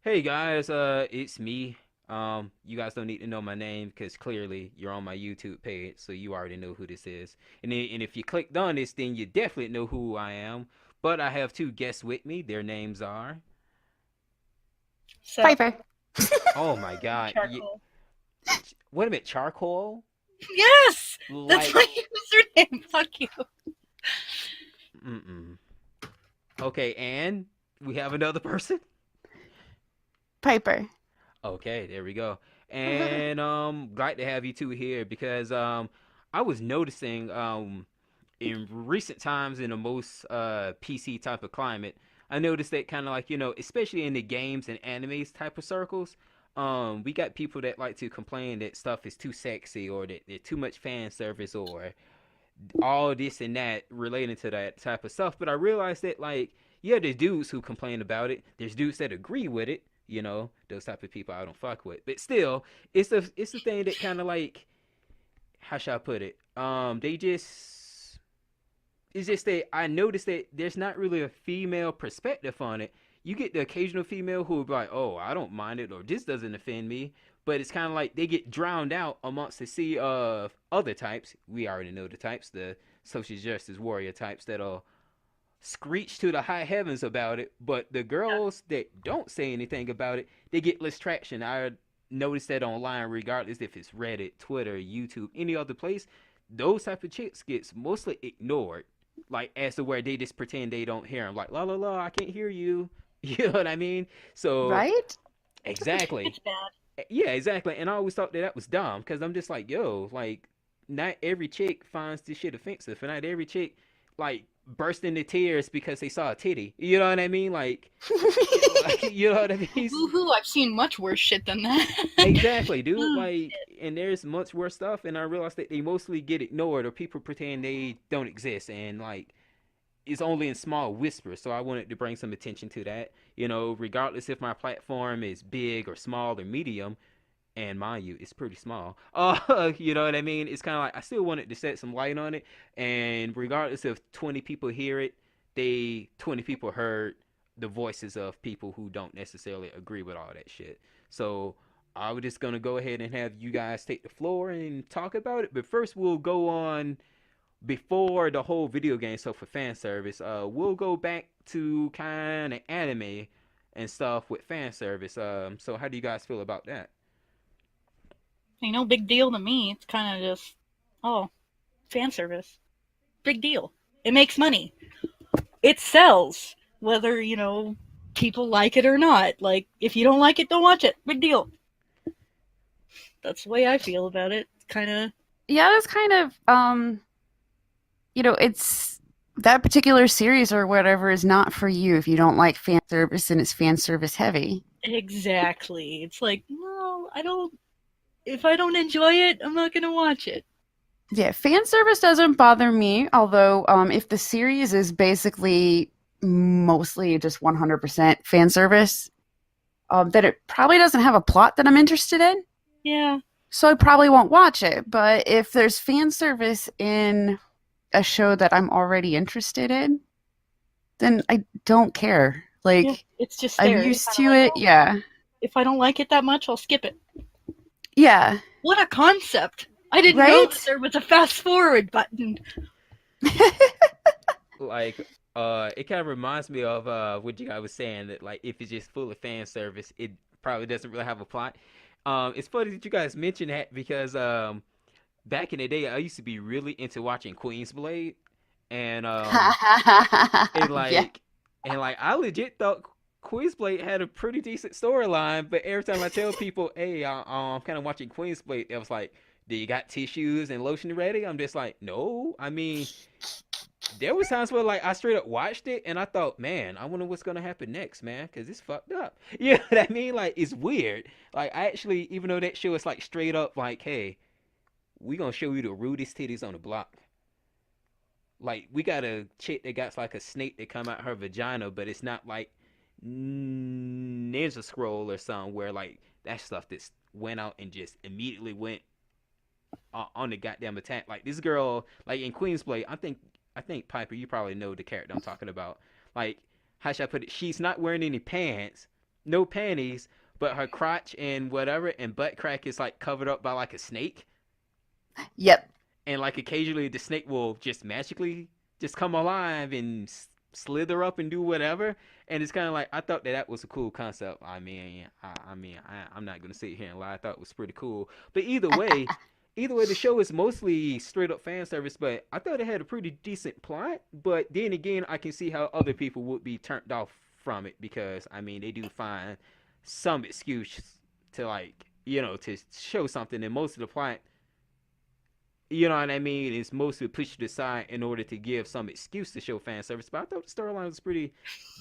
Hey guys, it's me. You guys don't need to know my name because clearly you're on my YouTube page, so you already know who this is. And if you clicked on this, then you definitely know who I am. But I have two guests with me. Their names are. Sup? Piper. Oh my God. Charcoal. Wait a minute, charcoal? Yes! That's Like, my username. Fuck you. mm-mm. Okay, and we have another person. Piper. Okay, there we go. And glad to have you two here because I was noticing in recent times in the most PC type of climate, I noticed that kind of like, especially in the games and animes type of circles, we got people that like to complain that stuff is too sexy or that there's too much fan service or all this and that relating to that type of stuff. But I realized that like, yeah, there's dudes who complain about it. There's dudes that agree with it. Those type of people I don't fuck with. But still, it's a thing that kind of like, how should I put it? They just it's just that I noticed that there's not really a female perspective on it. You get the occasional female who will be like, "Oh, I don't mind it," or "This doesn't offend me," but it's kind of like they get drowned out amongst the sea of other types. We already know the types, the social justice warrior types that'll screech to the high heavens about it. But the girls that don't say anything about it, they get less traction. I noticed that online, regardless if it's Reddit, Twitter, YouTube, any other place, those type of chicks gets mostly ignored like as to where they just pretend they don't hear them, like la la la, I can't hear you. You know what I mean? So Right? exactly, It's bad. yeah, exactly. And I always thought that that was dumb because I'm just like, yo, like not every chick finds this shit offensive, and not every chick like burst into tears because they saw a titty. You know what I mean? Like you know what I mean? Boo hoo, I've seen much worse shit than that. Exactly, dude. Oh, Like, and there's much worse stuff, and I realized that they mostly get ignored or people pretend they don't exist, and like is only in small whispers. So I wanted to bring some attention to that. Regardless if my platform is big or small or medium, and mind you, it's pretty small. You know what I mean? It's kind of like I still wanted to set some light on it, and regardless if 20 people hear it, they 20 people heard the voices of people who don't necessarily agree with all that shit. So I was just gonna go ahead and have you guys take the floor and talk about it. But first, we'll go on before the whole video game stuff for fan service. We'll go back to kind of anime and stuff with fan service. So how do you guys feel about that? ain't no big deal to me. It's kind of just, oh, fan service. Big deal. It makes money. It sells. Whether, people like it or not. Like, if you don't like it, don't watch it. Big deal. That's the way I feel about it. Kind of, Yeah, that's kind of it's that particular series or whatever is not for you if you don't like fan service and it's fan service heavy. exactly. It's like, no, I don't, if I don't enjoy it, I'm not going to watch it. Yeah, fan service doesn't bother me, although if the series is basically mostly just 100% fan service, then it probably doesn't have a plot that I'm interested in. Yeah. So I probably won't watch it. But if there's fan service in a show that I'm already interested in, then I don't care. Yeah. Like, It's just I'm there. It's used kind of to like, it. oh, Yeah. if I don't like it that much, I'll skip it. Yeah. What a concept! I didn't know that Right? there was a fast forward button. Like, it kind of reminds me of what you guys was saying that like if it's just full of fan service, it probably doesn't really have a plot. It's funny that you guys mentioned that because back in the day, I used to be really into watching Queen's Blade, and and Yeah. like and like I legit thought Queensblade had a pretty decent storyline, but every time I tell people, "Hey, I'm kind of watching Queensblade," it was like, "Do you got tissues and lotion ready?" I'm just like, "No." I mean, there was times where like I straight up watched it and I thought, "Man, I wonder what's gonna happen next, man, because it's fucked up." You know what I mean? Like it's weird. Like I actually, even though that show is like straight up like, "Hey, we gonna show you the rudest titties on the block." Like we got a chick that got like a snake that come out her vagina, but it's not like Ninja Scroll or something where like that stuff just went out and just immediately went on the goddamn attack. Like this girl, like in Queen's Play, I think Piper, you probably know the character I'm talking about. Like how should I put it? She's not wearing any pants, no panties, but her crotch and whatever and butt crack is like covered up by like a snake, Yep. and like occasionally the snake will just magically just come alive and slither up and do whatever. And it's kind of like I thought that was a cool concept. I'm not gonna sit here and lie. I thought it was pretty cool. But either way, the show is mostly straight up fan service. But I thought it had a pretty decent plot. But then again, I can see how other people would be turned off from it because I mean they do find some excuse to like to show something, and most of the plot, you know what I mean, is mostly pushed aside in order to give some excuse to show fan service. But I thought the storyline was pretty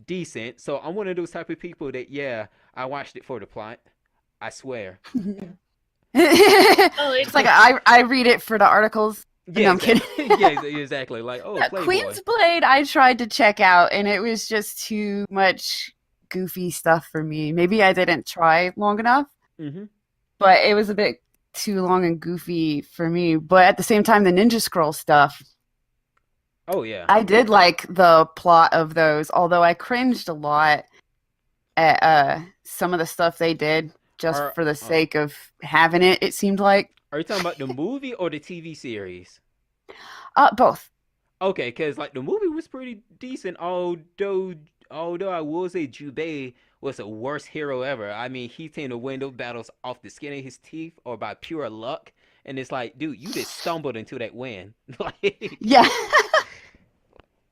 decent. So I'm one of those type of people that yeah, I watched it for the plot. I swear. Oh, It's like I read it for the articles. No, Yeah, I'm kidding. exactly. Yeah, exactly. Like, oh, Yeah, Playboy. Queen's Blade I tried to check out and it was just too much goofy stuff for me. Maybe I didn't try long enough, Mm-hmm. but it was a bit too long and goofy for me. But at the same time, the Ninja Scroll stuff, Oh yeah. I did like the plot of those, although I cringed a lot at some of the stuff they did just Are for the sake of having it, it seemed like. are you talking about the movie or the TV series? Both. Okay, because like the movie was pretty decent, although I will say Jubei was the worst hero ever. I mean, he tend to win those battles off the skin of his teeth or by pure luck, and it's like, dude, you just stumbled into that win. like, Yeah.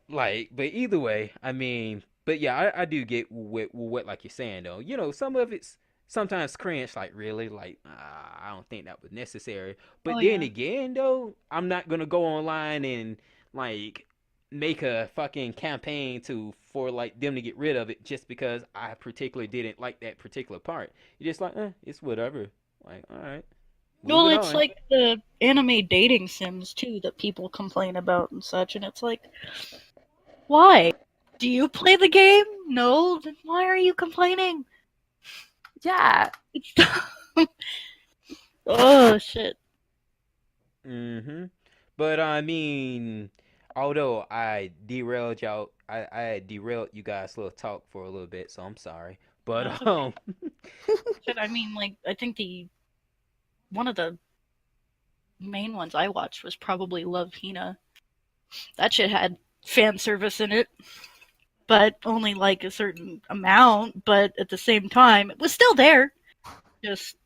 but either way, I mean, but yeah, I do get what like you're saying though. Some of it's sometimes cringe, like really, like I don't think that was necessary. But oh then yeah. again, though, I'm not gonna go online and like make a fucking campaign for like them to get rid of it just because I particularly didn't like that particular part. You're just like, it's whatever. Like, all right, Well, moving it's on. like the anime dating sims too that people complain about and such, and it's like, why? Do you play the game? No, then why are you complaining? Yeah. It's oh shit. Mm-hmm. But I mean, although I derailed y'all, I derailed you guys' little talk for a little bit, so I'm sorry. That's But okay. Shit, I mean, like, I think the one of the main ones I watched was probably Love Hina. That shit had fan service in it, but only like a certain amount. But at the same time, it was still there, just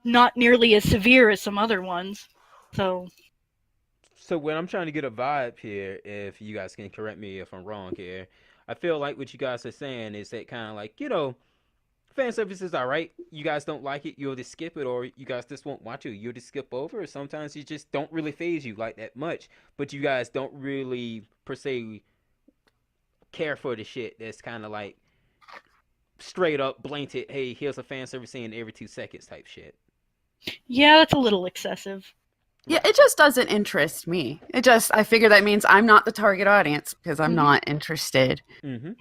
not nearly as severe as some other ones. So so when I'm trying to get a vibe here, if you guys can correct me if I'm wrong here, I feel like what you guys are saying is that kind of like fan service is alright. You guys don't like it, you'll just skip it, or you guys just won't watch it. You'll just skip over. Or sometimes you just don't really phase you like that much, but you guys don't really per se care for the shit that's kind of like straight up blatant. Hey, here's a fan service scene every 2 seconds type shit. yeah, that's a little excessive. Yeah, Right. it just doesn't interest me. I figure that means I'm not the target audience because I'm Hmm. not interested. Mm-hmm.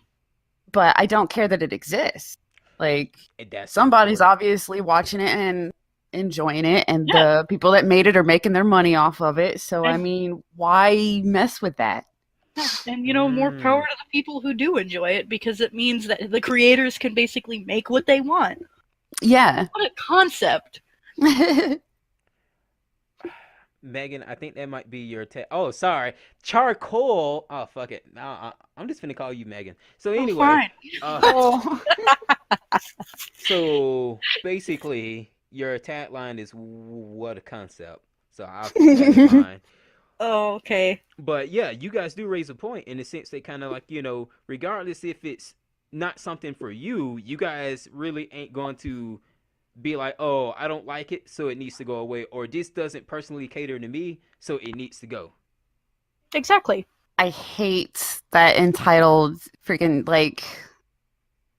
But I don't care that it exists. Like, And that's somebody's important. obviously watching it and enjoying it, and Yeah, the people that made it are making their money off of it. So, I and mean, why mess with that? yeah, and more power Mm. to the people who do enjoy it because it means that the creators can basically make what they want. Yeah. What a concept! Megan, I think that might be your Oh, sorry, charcoal. Oh, fuck it. Nah, I'm just gonna call you Megan. So Oh, anyway, fine. uh, Oh. so basically, your tagline is what a concept. So I'll keep that in mind. Oh, okay. But yeah, you guys do raise a point in the sense that kind of like regardless if it's not something for you, you guys really ain't going to be like, oh, I don't like it, so it needs to go away, or this doesn't personally cater to me, so it needs to go. Exactly. I hate that entitled freaking like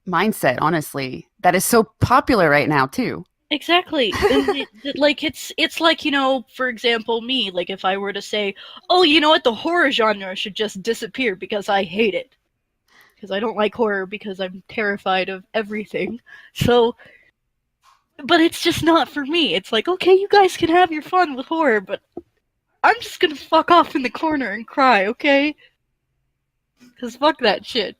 mindset, honestly. That is so popular right now, too. Exactly. And like it's like, for example, me, like if I were to say, "Oh, you know what? The horror genre should just disappear because I hate it." Because I don't like horror because I'm terrified of everything. So, but it's just not for me. It's like, "Okay, you guys can have your fun with horror, but I'm just going to fuck off in the corner and cry, okay?" Cuz fuck that shit.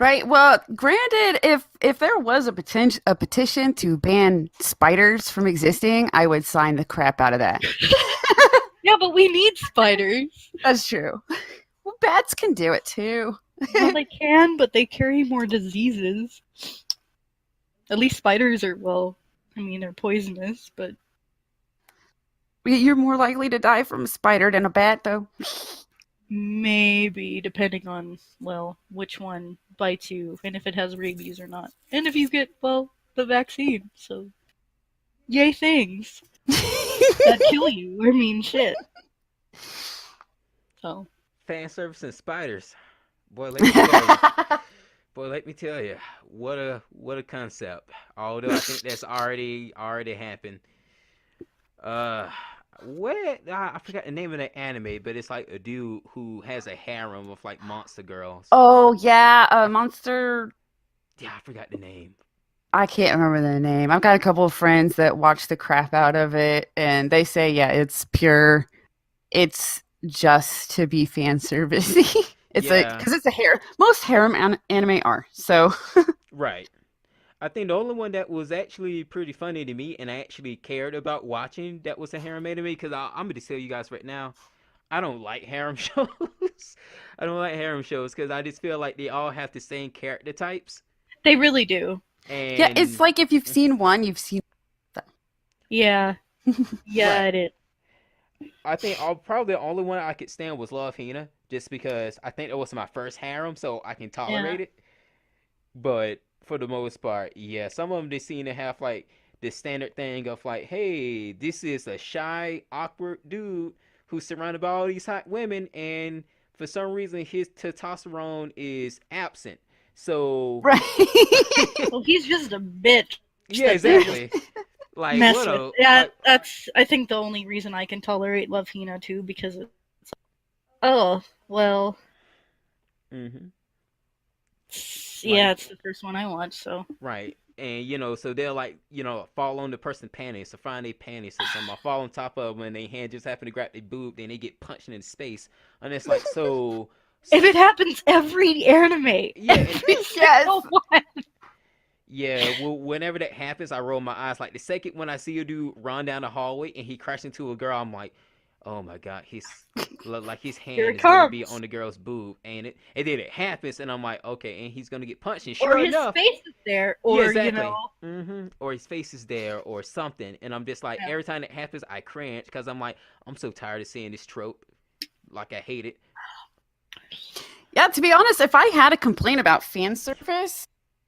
Right. Well, granted, if there was a petition to ban spiders from existing, I would sign the crap out of that. Yeah, but we need spiders. That's true. Well, bats can do it too. Well, they can, but they carry more diseases. At least spiders are, well, I mean, they're poisonous, but You're more likely to die from a spider than a bat, though. maybe depending on, well, which one bites you and if it has rabies or not. And if you get, well, the vaccine. So, yay things that kill you. I mean, shit. So, Fan service and spiders. Boy, let me tell you. Boy, let me tell you. What a concept. Although I think that's already happened. Uh, what? I forgot the name of the anime, but it's like a dude who has a harem of like monster girls. Oh yeah, monster. Yeah, I forgot the name. I can't remember the name. I've got a couple of friends that watch the crap out of it, and they say, yeah, it's pure. It's just to be fan servicey. It's like Yeah, because it's a hair. Most harem anime are so. right. I think the only one that was actually pretty funny to me and I actually cared about watching that was a harem anime because I'm going to tell you guys right now, I don't like harem shows. I don't like harem shows because I just feel like they all have the same character types. they really do. Yeah, it's And like if you've seen one, you've seen. Yeah. Yeah, right, it is. I think probably the only one I could stand was Love Hina just because I think that was my first harem, so I can Yeah. tolerate it. But for the most part, yeah, some of them they seem to have like the standard thing of like, hey, this is a shy, awkward dude who's surrounded by all these hot women, and for some reason his testosterone is absent. So, Right. Well, he's just a bitch yeah, that they just exactly. Like, mess what with. a Yeah, like. that's, I think, the only reason I can tolerate Love Hina too, because it's, oh, well, Hmm. yeah, Like, it's the first one I watched, so. right. And so they'll like fall on the person's panties, or find their panties or something, or fall on top of them, and their hand just happen to grab their boob, then they get punched in space, and it's like If it happens every anime, yeah, every Yes. single one. yeah. Well, whenever that happens, I roll my eyes. Like the second when I see a dude run down the hallway and he crashes into a girl, I'm like, oh my god, like his Here hand it is gonna be comes. on the girl's boob, ain't it? And then it happens, and I'm like, okay, and he's gonna get punched, and Or sure his enough, face is there, yeah, or, exactly. Or his face is there, or something, and I'm just like, yeah. every time that happens, I cringe because I'm like, I'm so tired of seeing this trope. Like I hate it. Yeah, to be honest, if I had a complaint about fan service,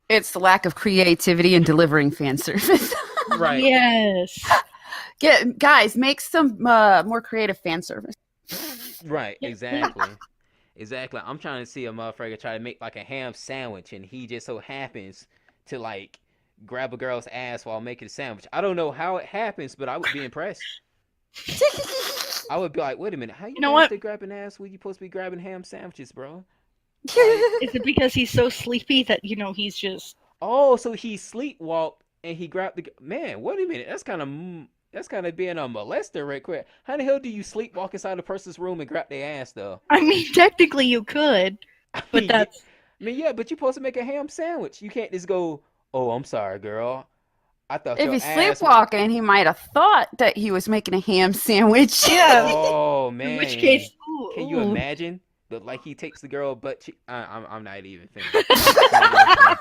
it's the lack of creativity in delivering fan service. Right. Yes. Guys, make some more creative fan service. Right. Yeah, please. Exactly. Exactly. I'm trying to see a motherfucker try to make like a ham sandwich, and he just so happens to like grab a girl's ass while making a sandwich. I don't know how it happens, but I would be impressed. I would be like, wait a minute, how you You know manage what? to grab an ass when you supposed to be grabbing ham sandwiches, bro? Like, Is it because he's so sleepy that, he's just. oh, so he sleepwalked and he grabbed the man. Wait a minute, that's kind of being a molester, right quick. How the hell do you sleepwalk inside a person's room and grab their ass though? I mean, technically you could, I but mean, yeah, that's. but you're supposed to make a ham sandwich. You can't just go, "Oh, I'm sorry, girl. I thought If your he's ass was." sleepwalking, he might have thought that he was making a ham sandwich. Yeah, Oh in which man, case. Ooh, can you ooh. imagine? But like he takes the girl, but I'm not even finished. I'm not even finished.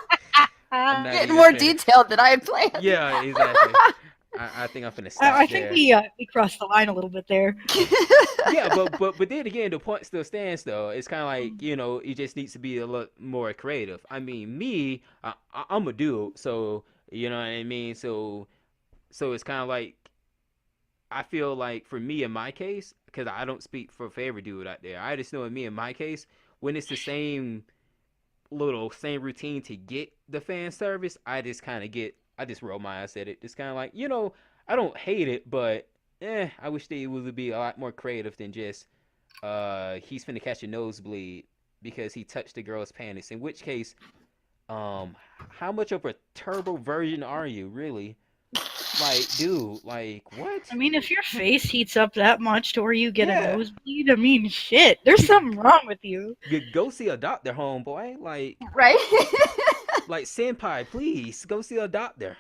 I'm not Getting even more finished. detailed than I had planned. Yeah, exactly. I think I'm finna I stop think there. we crossed the line a little bit there. Yeah, but then again, the point still stands though. It's kind of like it just needs to be a lot more creative. I mean, me, I'm a dude, so you know what I mean. So it's kind of like I feel like for me in my case, because I don't speak for every dude out there. I just know in me in my case, when it's the same routine to get the fan service, I just roll my eyes at it. It's kind of like I don't hate it, but I wish they would be a lot more creative than just he's finna catch a nosebleed because he touched the girl's panties. In which case, how much of a turbo version are you really? Like, dude, like what? I mean, if your face heats up that much to where you get a Yeah, nosebleed, I mean, shit, there's you, something wrong with you. you go see a doctor, homeboy. Right? Like senpai, please go see a doctor.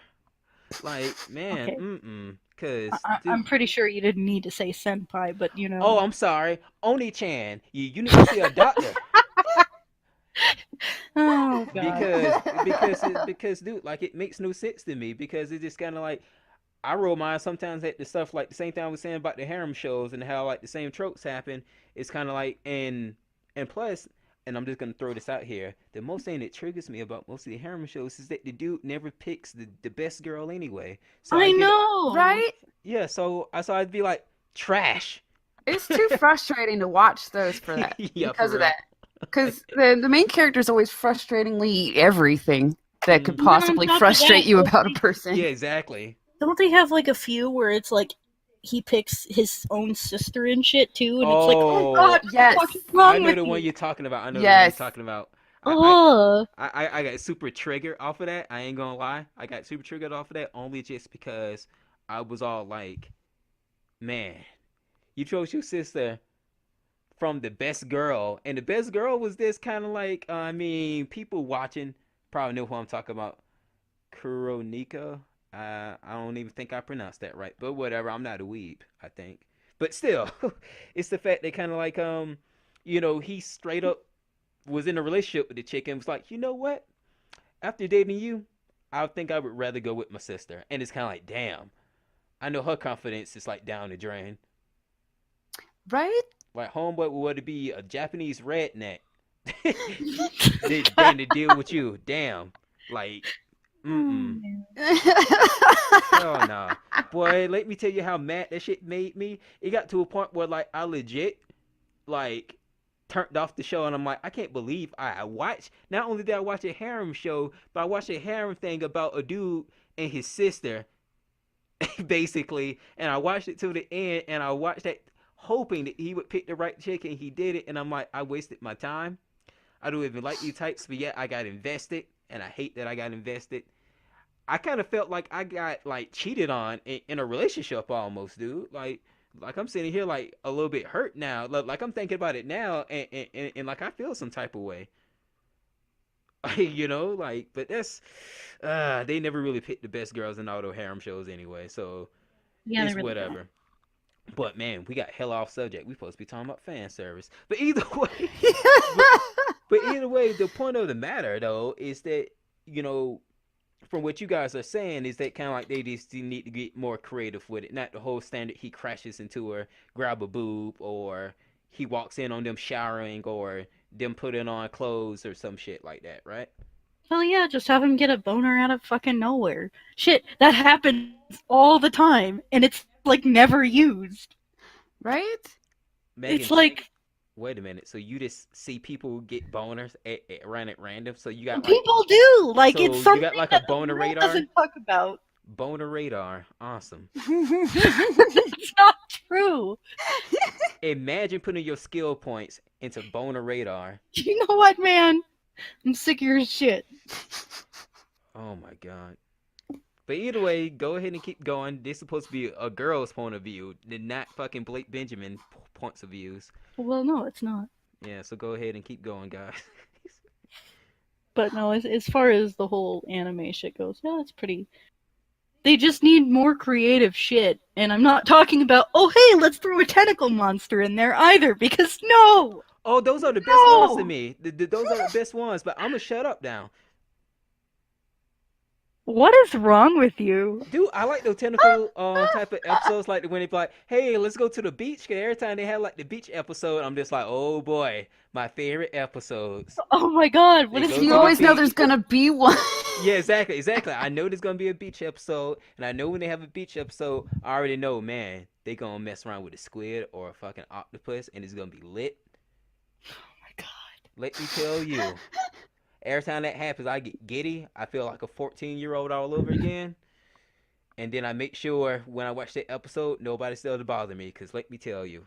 Like, man, Okay, cause I'm dude. pretty sure you didn't need to say senpai, but you Oh, know. I'm sorry, Oni-chan. You need to see a doctor. Oh god. Because dude, like it makes no sense to me because it's just kind of like I roll mine sometimes at the stuff like the same thing I was saying about the harem shows and how like the same tropes happen. It's kind of like and plus, and I'm just gonna throw this out here. The most thing that triggers me about most of the harem shows is that the dude never picks the best girl anyway. So I I get it. know. Right? Yeah. So I'd be like trash. It's too frustrating to watch those for that Yeah, for because of real. that. Because the main character is always frustratingly everything that could Hmm. And then on possibly top of that, frustrate you about a person. Yeah, exactly. don't they have like a few where it's like he picks his own sister and shit too, and it's like, oh Oh, god, what the Yes. fuck is I wrong know with the one you? you're talking about. I know the one you're Yes. talking about. I, Ugh. I got super triggered off of that. I ain't gonna lie. I got super triggered off of that only just because I was all like, man, you chose your sister from the best girl, and the best girl was this kind of like, I mean, people watching probably know who I'm talking about. Kuronika. I don't even think I pronounced that right, but whatever. I'm not a weeb, I think. But still, it's the fact that kind of like, he straight up was in a relationship with the chick and was like, you know what? After dating you, I think I would rather go with my sister. And it's kind of like, damn, I know her confidence is like down the drain. Right? Like homeboy would it be a Japanese redneck than to deal with you. Damn, like, Oh, mm-mm. man. Hell nah. Boy, let me tell you how mad that shit made me. It got to a point where like I legit like turned off the show and I'm like, I can't believe I watched not only did I watch a harem show, but I watched a harem thing about a dude and his sister, basically, and I watched it to the end and I watched that hoping that he would pick the right chick and he did it and I'm like, I wasted my time. I don't even like these types, but yet I got invested and I hate that I got invested. I kind of felt like I got like cheated on in a relationship almost, dude. Like I'm sitting here like a little bit hurt now. Like I'm thinking about it now, and like I feel some type of way, Like, but that's they never really picked the best girls in auto harem shows anyway, so Yeah, they it's really don't. whatever. But man, we got hell off subject. We supposed to be talking about fan service, but either way, but, but either way, the point of the matter though is that you know from what you guys are saying is that kind of like they just need to get more creative with it, not the whole standard he crashes into her, grab a boob, or he walks in on them showering, or them putting on clothes or some shit like that, right? Well, yeah, just have him get a boner out of fucking nowhere. Shit, that happens all the time, and it's like never used. Right? It's Megan, like wait a minute. So you just see people get boners run at random? So you got like, people do. Like it's so you got something like a that the boner world radar? doesn't talk about. Boner radar, awesome. It's not true. Imagine putting your skill points into boner radar. You know what, man? I'm sick of your shit. Oh my god. But either way, go ahead and keep going. This is supposed to be a girl's point of view, not fucking Blake Benjamin points of views. Well, no, it's not. Yeah, so go ahead and keep going, guys. But no, as far as the whole anime shit goes, yeah, it's pretty. They just need more creative shit. And I'm not talking about, oh, hey, let's throw a tentacle monster in there either, because no! Oh, those are the best ones to No! me. Those are the best ones, but I'm gonna shut up now. What is wrong with you? Dude, I like those tentacle type of episodes, like when they be like, "Hey, let's go to the beach." Cause every time they have like the beach episode, I'm just like, "Oh boy, my favorite episodes." Oh my god, They what is go You to the always know beach. there's gonna be one. Yeah, exactly, exactly. I know there's gonna be a beach episode, and I know when they have a beach episode, I already know, man, they gonna mess around with a squid or a fucking octopus, and it's gonna be lit. Oh my god. Let me tell you, every time that happens, I get giddy. I feel like a 14-year-old all over again. And then I make sure when I watch that episode, nobody still to bother me. Because let me tell you,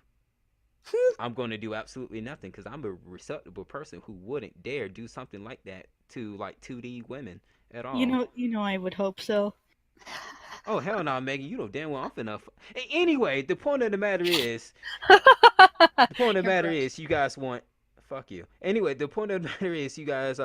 I'm going to do absolutely nothing. Because I'm a respectable person who wouldn't dare do something like that to like 2D women at all. You know, I would hope so. Oh hell no, Megan! You know damn well I'm finna. Anyway, the point of the matter is, the point of the You're matter gross. is, you guys want. Fuck you. Anyway, the point of the matter is, you guys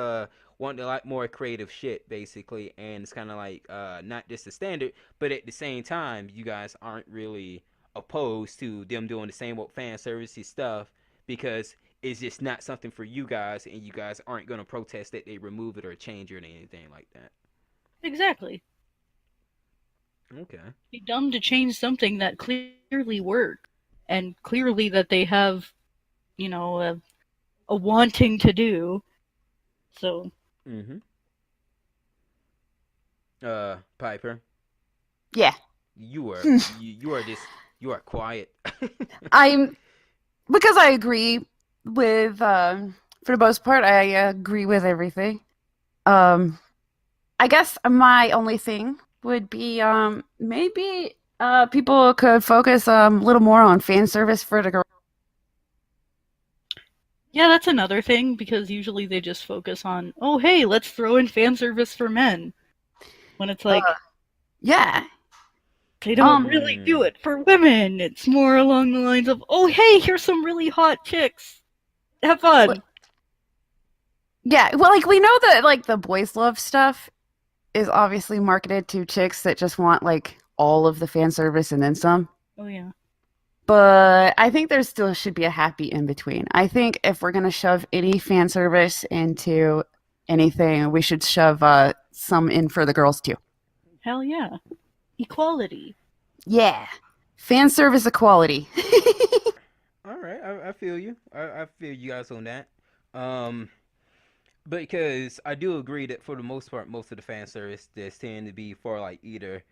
want a lot more creative shit, basically, and it's kind of like not just the standard, but at the same time, you guys aren't really opposed to them doing the same old fan services stuff because it's just not something for you guys, and you guys aren't gonna protest that they remove it or change it or anything like that. Exactly. Okay. Be dumb to change something that clearly works and clearly that they have, a wanting to do. So, Mm-hmm. Piper, Yeah. you are just you are quiet. I'm because I agree with for the most part I agree with everything. Um I guess my only thing would be maybe people could focus a little more on fan service for the girl. yeah, that's another thing because usually they just focus on, oh, hey, let's throw in fan service for men. When it's Uh, like, yeah. they don't Um really do Mm. it for women. It's more along the lines of, oh, hey, here's some really hot chicks. Have but- fun. yeah, well like we know that like the boys love stuff is obviously marketed to chicks that just want like all of the fan service and then some. Oh, yeah. But I think there still should be a happy in between. I think if we're going to shove any fan service into anything, we should shove some in for the girls too. Hell yeah. Equality. Yeah. Fan service equality. All right, I feel you. I feel you guys on that. Um, because I do agree that for the most part, most of the fan service does tend to be for like either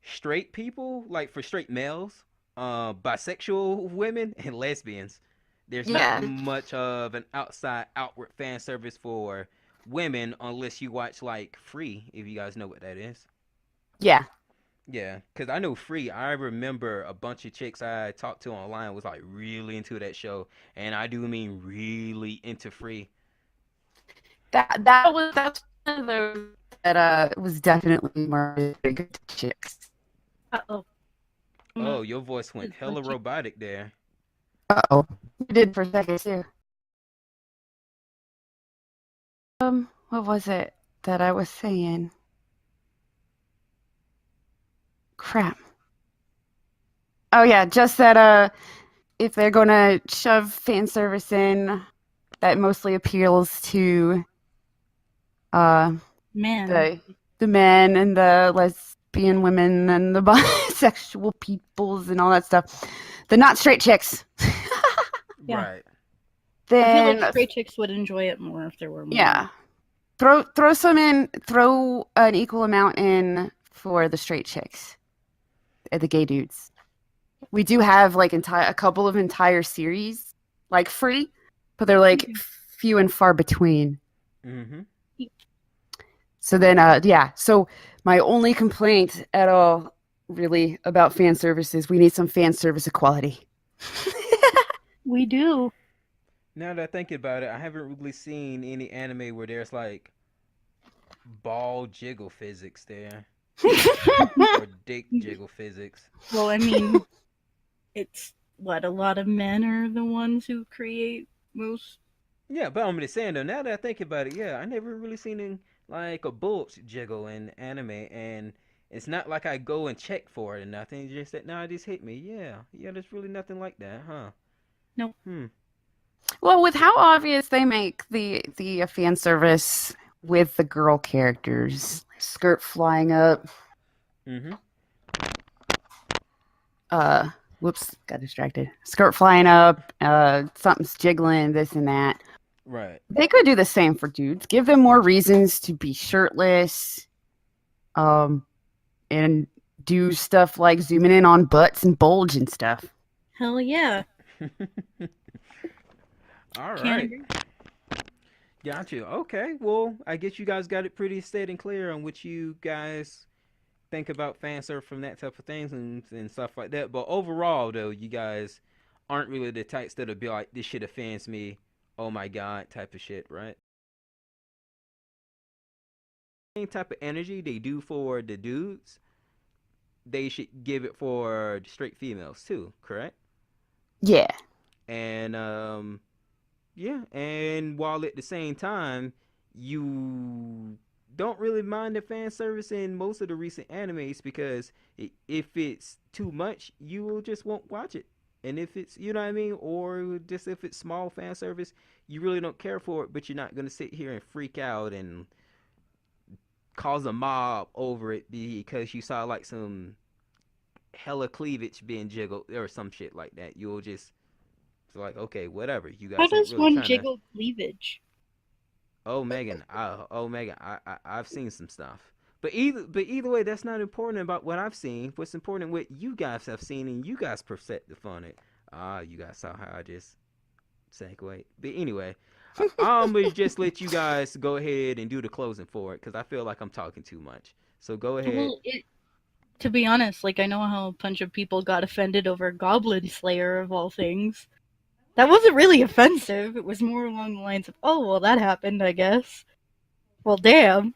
straight people, like for straight males, bisexual women, and lesbians. There's not Yeah. much of an outside outward fan service for women unless you watch like Free, if you guys know what that is. Yeah. Yeah, because I know Free. I remember a bunch of chicks I talked to online was like really into that show, and I do mean really into Free. That's one of those that was definitely more good to chicks. Uh-oh. Oh, your voice went It's hella like, robotic there. Uh-oh. We did for a second too. What was it that I was saying? Crap. Oh yeah, just that if they're gonna shove fan service in, that mostly appeals to uh man. the men and the lesbian women and the bisexual peoples and all that stuff. The not straight chicks. Yeah. Right. I feel like Then straight chicks would enjoy it more if there were more. yeah. Throw some in, throw an equal amount in for the straight chicks and the gay dudes. We do have like a couple of entire series like free, but they're like few and far between. Mm-hmm. So then yeah, so my only complaint at all really about fan service is we need some fan service equality. We do. Now that I think about it, I haven't really seen any anime where there's like ball jiggle physics there or dick jiggle physics. Well, I mean, it's what a lot of men are the ones who create most. Yeah, but I'm just saying though. Now that I think about it, yeah, I never really seen like a bulge jiggle in anime, and it's not like I go and check for it or nothing. It's just that now it just hit me. Yeah, yeah, there's really nothing like that, huh? No. Hmm. Well, with how obvious they make the fan service with the girl characters, skirt flying up, Mm-hmm. whoops, got distracted. Skirt flying up, something's jiggling, this and that. Right. They could do the same for dudes. Give them more reasons to be shirtless, and do stuff like zooming in on butts and bulge and stuff. Hell yeah. All Can't right. agree. Got you. Okay. Well, I guess you guys got it pretty steady and clear on what you guys think about fan service from that type of things and stuff like that. But overall, though, you guys aren't really the types that'll be like, this shit offends me. Oh my god, type of shit, right? Same type of energy they do for the dudes. they should give it for straight females too, correct? Yeah. And yeah, and while at the same time you don't really mind the fan service in most of the recent animes because if it's too much, you will just won't watch it. And if it's, you know what I mean, or just if it's small fan service, you really don't care for it, but you're not gonna sit here and freak out and cause a mob over it because you saw like some hella cleavage being jiggled or some shit like that. You'll just, it's like, okay, whatever. You How guys ain't does really one trying to. jiggle cleavage? I've seen some stuff. But either way, that's not important about what I've seen. What's important what you guys have seen and you guys' perspective on it. You guys saw how I just sank away. But anyway, I'm gonna just let you guys go ahead and do the closing for it because I feel like I'm talking too much. So go ahead. Well, to be honest, like I know how a bunch of people got offended over Goblin Slayer of all things. That wasn't really offensive. It was more along the lines of, "Oh, well, that happened, I guess." Well, damn.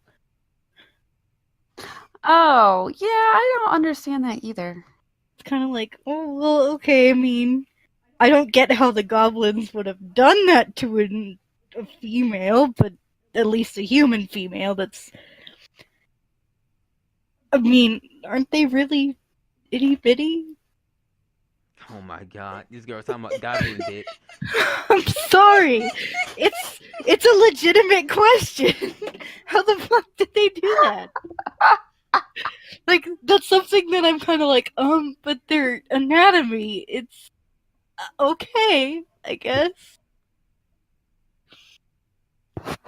Oh, yeah, I don't understand that either. It's kind of like, oh, well, okay. I mean, I don't get how the goblins would have done that to a female, but at least a human female. That's, I mean, aren't they really itty bitty? Oh my god, this girl's talking about goblin dick. I'm sorry. It's a legitimate question. How the fuck did they do that? Like, that's something that I'm kind of like, but their anatomy, it's okay, I guess.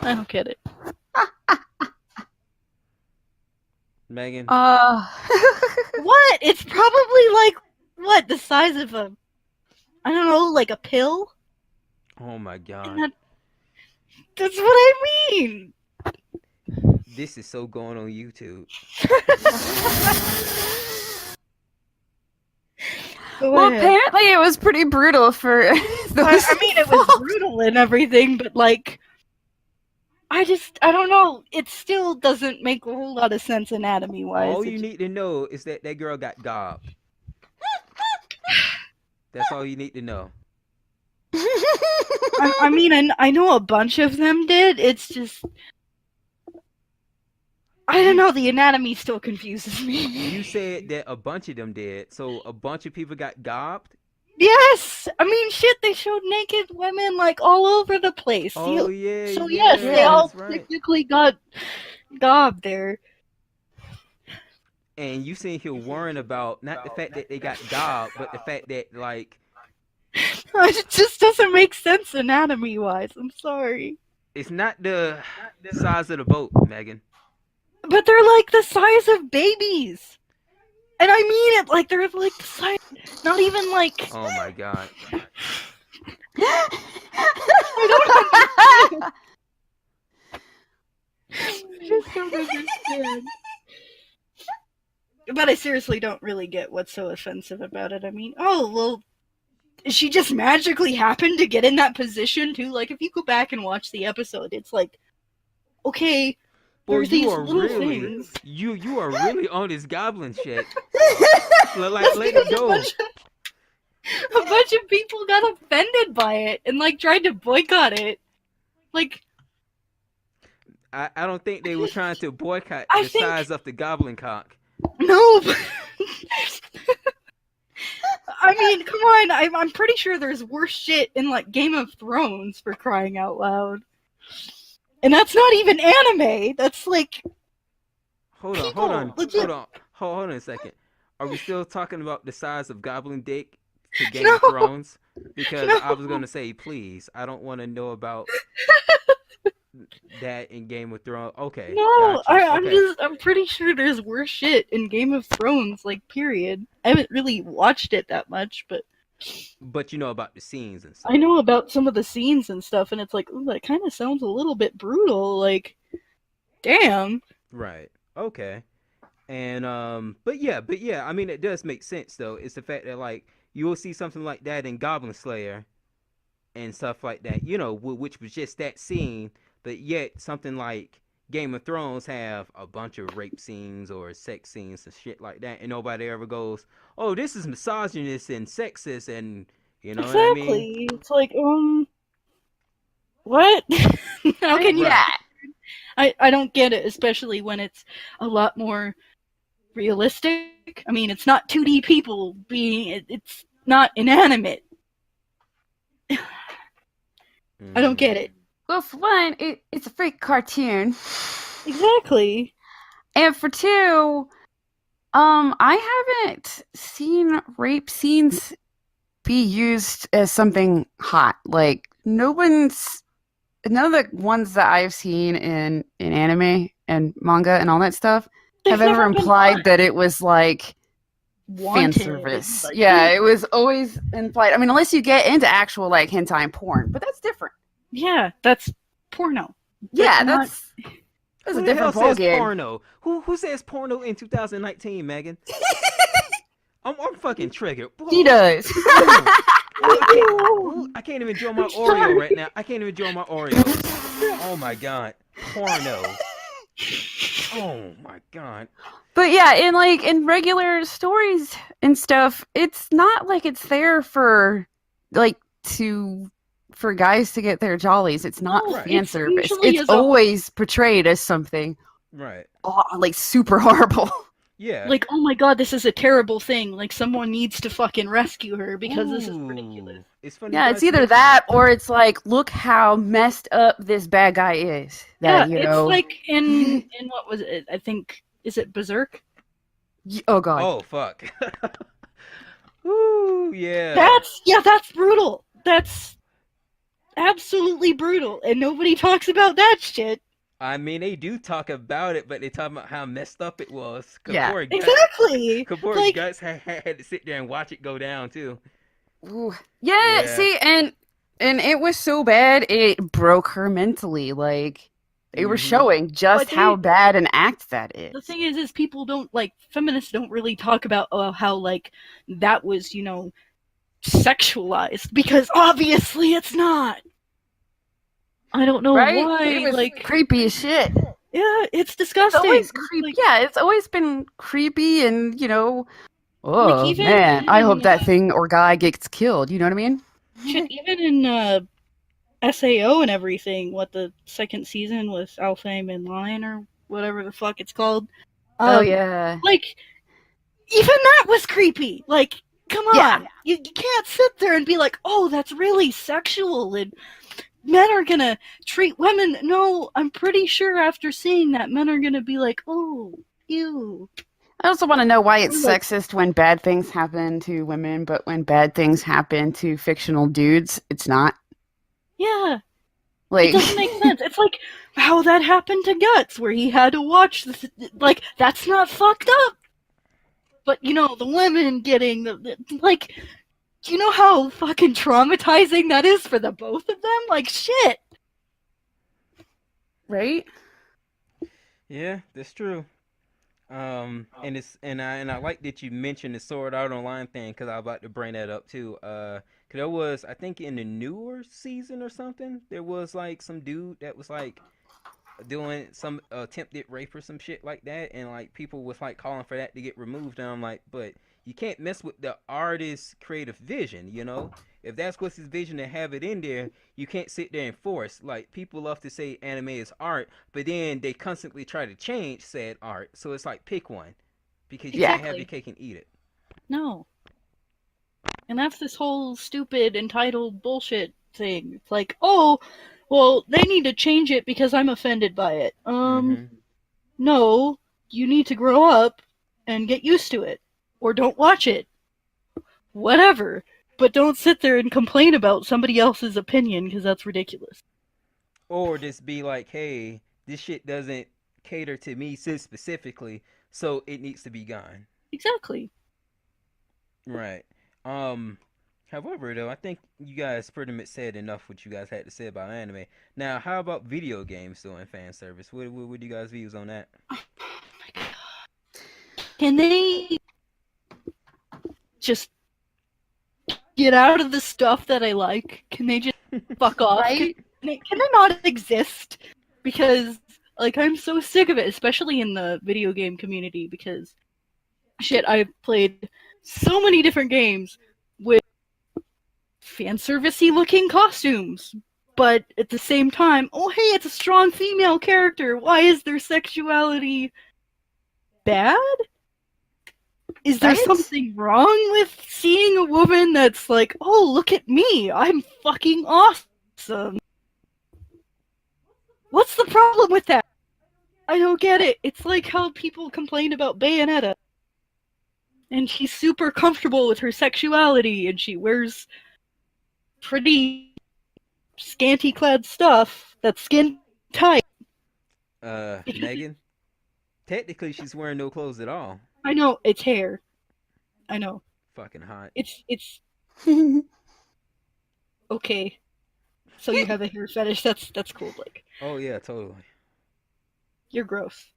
I don't get it. Megan. What? It's probably like, what, the size of a, I don't know, like a pill? Oh my And god. that's what I mean. This is so going on YouTube. Go Well, ahead. apparently it was pretty brutal for those. I mean, it was brutal and everything, but like, I don't know. It still doesn't make a whole lot of sense anatomy wise. All you need to know is that that girl got gobbed. That's all you need to know. I mean, I know a bunch of them did. It's just, I don't know. The anatomy still confuses me. You said that a bunch of them did, so a bunch of people got gobbed. Yes, I mean, shit. They showed naked women like all over the place. Oh yeah, So yeah, yes, they all that's right. technically got gobbed there. And you sitting here worrying about not the fact that they got gobbed, but the fact that like It just doesn't make sense anatomy wise. I'm sorry. it's not the size of the boat, Megan. But they're like the size of babies. And I mean it, like they're like the size, not even like. Oh my god. I don't understand. I just don't understand. But I seriously don't really get what's so offensive about it. I mean, oh, well, she just magically happened to get in that position too. Like, if you go back and watch the episode, it's like, okay, Boy, there's these little things. You are really on this goblin shit. Like let it go. A bunch of people got offended by it and like tried to boycott it. Like, I don't think they were trying to boycott I the think- size of the goblin cock. no. But I mean, come on. I'm pretty sure there's worse shit in like Game of Thrones, for crying out loud. And that's not even anime. That's like, Hold on, People, legit. hold on a second. Are we still talking about the size of goblin dick to Game No. of Thrones? Because No. I was gonna say, please, I don't want to know about that in Game of Thrones. Okay. no. Gotcha. I'm pretty sure there's worse shit in Game of Thrones. Like, period. I haven't really watched it that much, but But you know about the scenes and stuff. I know about some of the scenes and stuff, and it's like, ooh, that kind of sounds a little bit brutal. Like, damn. Right. Okay. And but yeah, I mean it does make sense though. It's the fact that like you will see something like that in Goblin Slayer and stuff like that, you know, which was just that scene, but yet something like Game of Thrones have a bunch of rape scenes or sex scenes and shit like that, and nobody ever goes, "Oh, this is misogynist and sexist," and you know what I mean? Exactly. It's like, what? How Right? can you? Yeah. Right. I don't get it, especially when it's a lot more realistic. I mean, it's not 2D people being. It's not inanimate. I don't get Mm. it. Well, for one, it's a freak cartoon. Exactly. And for two, I haven't seen rape scenes be used as something hot. Like none of the ones that I've seen in anime and manga and all that stuff They've have ever never been implied that it was like fan wanted. service. Like, Yeah, it was always implied. I mean, unless you get into actual like hentai and porn, but that's different. yeah, that's porno. Yeah, not. that's Who a the hell different says ballgame. porno? Who says porno in 2019, Megan? I'm fucking triggered. He does. I can't even enjoy my Oreo right now. I can't even enjoy my Oreo. Oh my god, porno. Oh my god. But yeah, in regular stories and stuff, it's not like it's there for like for guys to get their jollies. It's not No, Right. fan it's service. usually It's as a always portrayed as something Right. like super horrible. Yeah. like, oh my god, this is a terrible thing. Like, someone needs to fucking rescue her because this is ridiculous. Ooh. It's funny. Yeah, you it's guys either mention that or it's like, look how messed up this bad guy is. Yeah, That you it's know. like in what was it? I think, is it Berserk? Oh god. Oh fuck. Ooh, yeah. That's brutal. That's absolutely brutal, and nobody talks about that shit. I mean, they do talk about it, but they talk about how messed up it was. Yeah. Exactly. Kabor Like, Guts had to sit there and watch it go down too. Ooh. Yeah, Yeah. see, and it was so bad it broke her mentally. Like they were Mhm. showing just But how bad an act that the is. thing is people don't, like, feminists don't really talk about how, like, that was, sexualized, because obviously it's not. I don't know Right? why. It was Like, creepy as shit. yeah, it's It's disgusting. always creepy. Like, Yeah, it's always been creepy and, oh even man, I hope in, that thing or guy gets killed. You know what I mean? shit, even in SAO and everything, what, the second season with Alfheim and Lion or whatever the fuck it's called. Oh yeah. Like, even that was creepy. Like, come on. Yeah. You can't sit there and be like, oh, that's really sexual and men are gonna treat women. No, I'm pretty sure after seeing that, men are gonna be like, oh, ew. I also want to know why it's Like- sexist when bad things happen to women, but when bad things happen to fictional dudes, it's not. Yeah, Like, it doesn't make sense. It's like how that happened to Guts, where he had to watch this. Like, that's not fucked up. But, the women getting like, you know how fucking traumatizing that is for the both of them? Like, shit. right? Yeah, that's true. And I like that you mentioned the Sword Art Online thing because I was about to bring that up too. 'Cause there was, I think in the newer season or something, there was like some dude that was like doing some attempted rape or some shit like that, and like people was like calling for that to get removed. And I'm like, but you can't mess with the artist's creative vision. If that's what's his vision to have it in there, you can't sit there and force. Like people love to say anime is art, but then they constantly try to change said art. So it's like pick one, because you can't have Exactly. your cake and eat it. No. And that's this whole stupid entitled bullshit thing. It's like, oh, well, they need to change it because I'm offended by it. Mhm. No, you need to grow up and get used to it. Or don't watch it. Whatever. But don't sit there and complain about somebody else's opinion, because that's ridiculous. Or just be like, hey, this shit doesn't cater to me specifically, so it needs to be gone. Exactly. Right. However, though, I think you guys pretty much said enough what you guys had to say about anime. Now, how about video games doing fan service? What do you guys' views on that? Oh my god. Can they just get out of the stuff that I like? Can they just fuck off? Right? Can they not exist? Because Like, I'm so sick of it, especially in the video game community, because shit, I've played so many different games with fan servicey looking costumes. But at the same time, oh hey, it's a strong female character. Why is their sexuality bad? Is there Right? something wrong with seeing a woman that's like, oh, look at me, I'm fucking awesome? What's the problem with that? I don't get it. It's like how people complain about Bayonetta. And she's super comfortable with her sexuality, and she wears pretty scanty clad stuff that's skin tight. Megan. Technically, she's wearing no clothes at all. I know, it's hair. I know. Fucking hot. It's okay. So you have a hair fetish. That's cool, Blake. Oh yeah, totally. You're gross.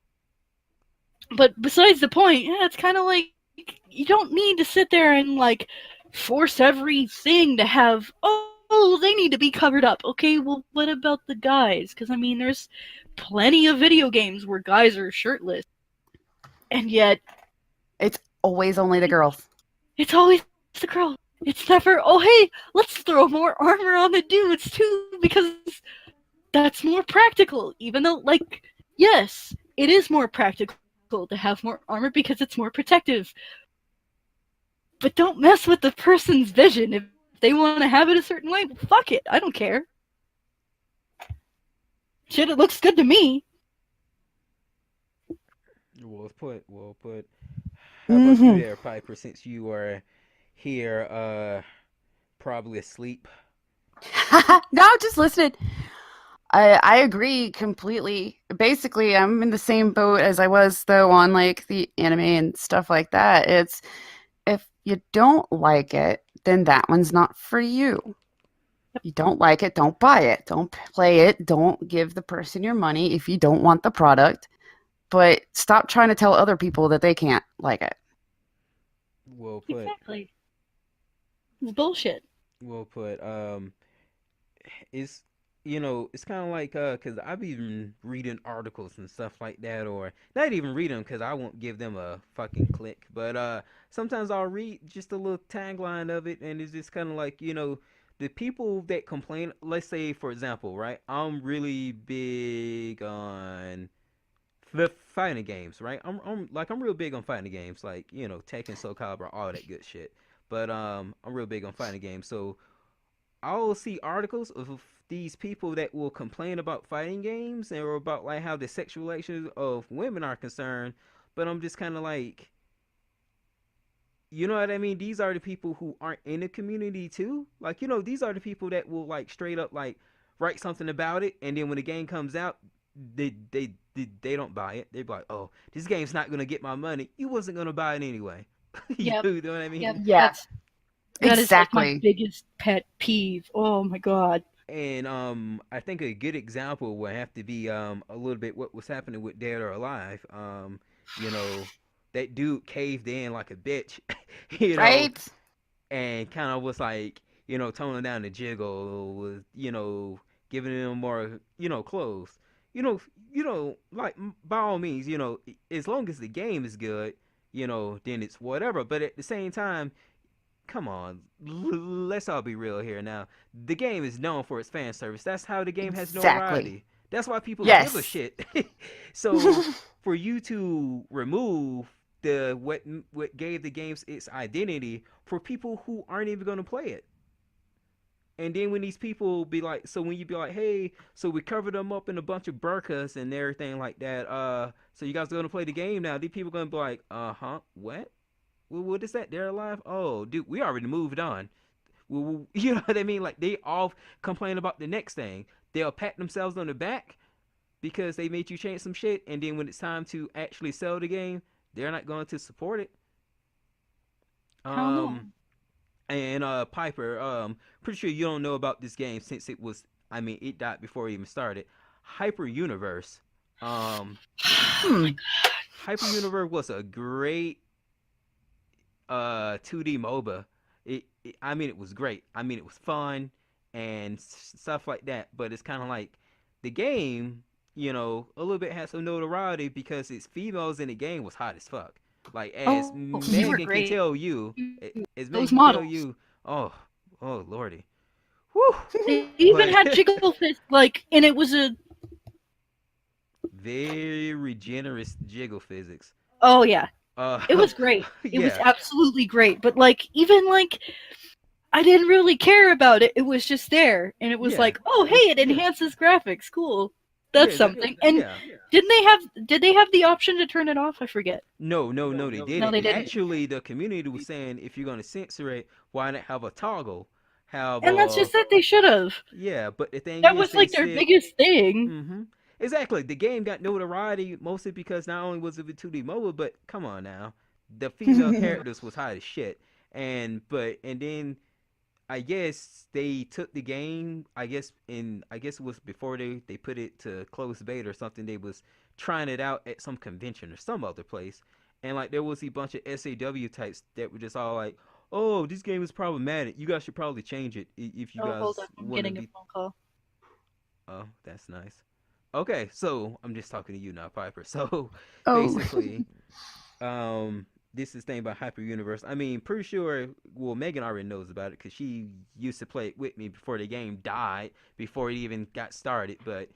But besides the point, yeah, it's kind of like you don't need to sit there and like force everything to have. Oh, they need to be covered up. Okay, well, what about the guys? Because I mean, there's plenty of video games where guys are shirtless, and yet It's always only the girls. it's always the girl. It's never, oh hey, let's throw more armor on the dudes too, because that's more practical. Even though, like, yes, it is more practical to have more armor because it's more protective. But don't mess with the person's vision. If they want to have it a certain way, fuck it. I don't care. Shit, it looks good to me. Well put. Well put. How about you Hmm. there, Piper? Since you are here, probably asleep. No, just listening. I agree completely. Basically, I'm in the same boat as I was though on like the anime and stuff like that. It's if you don't like it, then that one's not for you. You don't like it, don't buy it. Don't play it. Don't give the person your money if you don't want the product. But stop trying to tell other people that they can't like it. Well put. Exactly. It's bullshit. Well put. It's it's kind of like cause I've been reading articles and stuff like that, or not even read them because I won't give them a fucking click. But sometimes I'll read just a little tagline of it, and it's just kind of like the people that complain. Let's say for example, right? I'm really big on the fighting games, right? I'm real big on fighting games, like Tekken, Soul Calibur, all that good shit. But I'm real big on fighting games, so I'll see articles of these people that will complain about fighting games and or about like how the sexualization of women are concerned, but I'm just kind of like, you know what I mean? These are the people who aren't in the community too. Like, these are the people that will like straight up like write something about it, and then when the game comes out, they don't buy it. They be like, oh, this game's not gonna get my money. You wasn't gonna buy it anyway. You Yep. know what I Yep. mean? Yeah, That is like my exactly. biggest pet peeve. Oh my god. And I think a good example would have to be a little bit what was happening with Dead or Alive. You know, that dude caved in like a bitch, you know, Right? and kind of was like, toning down the jiggle, was, giving him more, clothes. You know, like by all means, as long as the game is good, then it's whatever. But at the same time, come on, let's all be real here now. The game is known for its fan service. That's how the game has Exactly. notoriety. That's why people give a Yes. shit. So for you to remove the what gave the games its identity for people who aren't even going to play it. And then when these people be like, so when you be like, hey, so we covered them up in a bunch of burkas and everything like that. So you guys are gonna play the game now. These people gonna be like, huh, what? Well, what is that? They're alive? Oh, dude, we already moved on. Well, you know what I mean? Like they all complain about the next thing. They'll pat themselves on the back because they made you change some shit, and then when it's time to actually sell the game, they're not going to support it. Hell no. Um, and Piper, pretty sure you don't know about this game since it was. I mean, it died before it even started. Hyper Universe. Um, Hmm. Hyper Universe was a great 2D MOBA. I mean, it was great. I mean, it was fun and stuff like that. But it's kind of like the game. a little bit had some notoriety because its females in the game was hot as fuck. Like as Oh, they were Megan can great. tell you, as Those Megan can tell models. you, oh, oh lordy, whew. They even But had jiggle fist, like, and it was a. very generous jiggle physics. Oh yeah, it Uh, was great. It was yeah, absolutely great. But like, even like, I didn't really care about it. It was just there, and it was yeah, like, oh hey, it yeah, enhances graphics. Cool, yeah, that's something. And yeah. did they have the option to turn it off? I forget. No, no, no, they No, didn't. they didn't. Actually, the community was saying if you're gonna censor it, why not have a toggle? Have And that's just it. They should have. yeah, but the thing That is, was they like their said, biggest thing. exactly. The game got notoriety mostly because not only was it a 2D mobile, but come on now, the female characters was hot as shit, and then I guess they took the game. I guess it was before they put it to closed beta or something. They was trying it out at some convention or some other place, and like there was a bunch of SAW types that were just all like, "Oh, this game is problematic. You guys should probably change it if you Oh, hold on. guys I'm want to getting a be." phone call. Oh, that's nice. Okay, so I'm just talking to you now, Piper. So Oh. basically, um, this is thing about Hyper Universe. I mean, pretty sure. Well, Megan already knows about it because she used to play it with me before the game died, before it even got started. But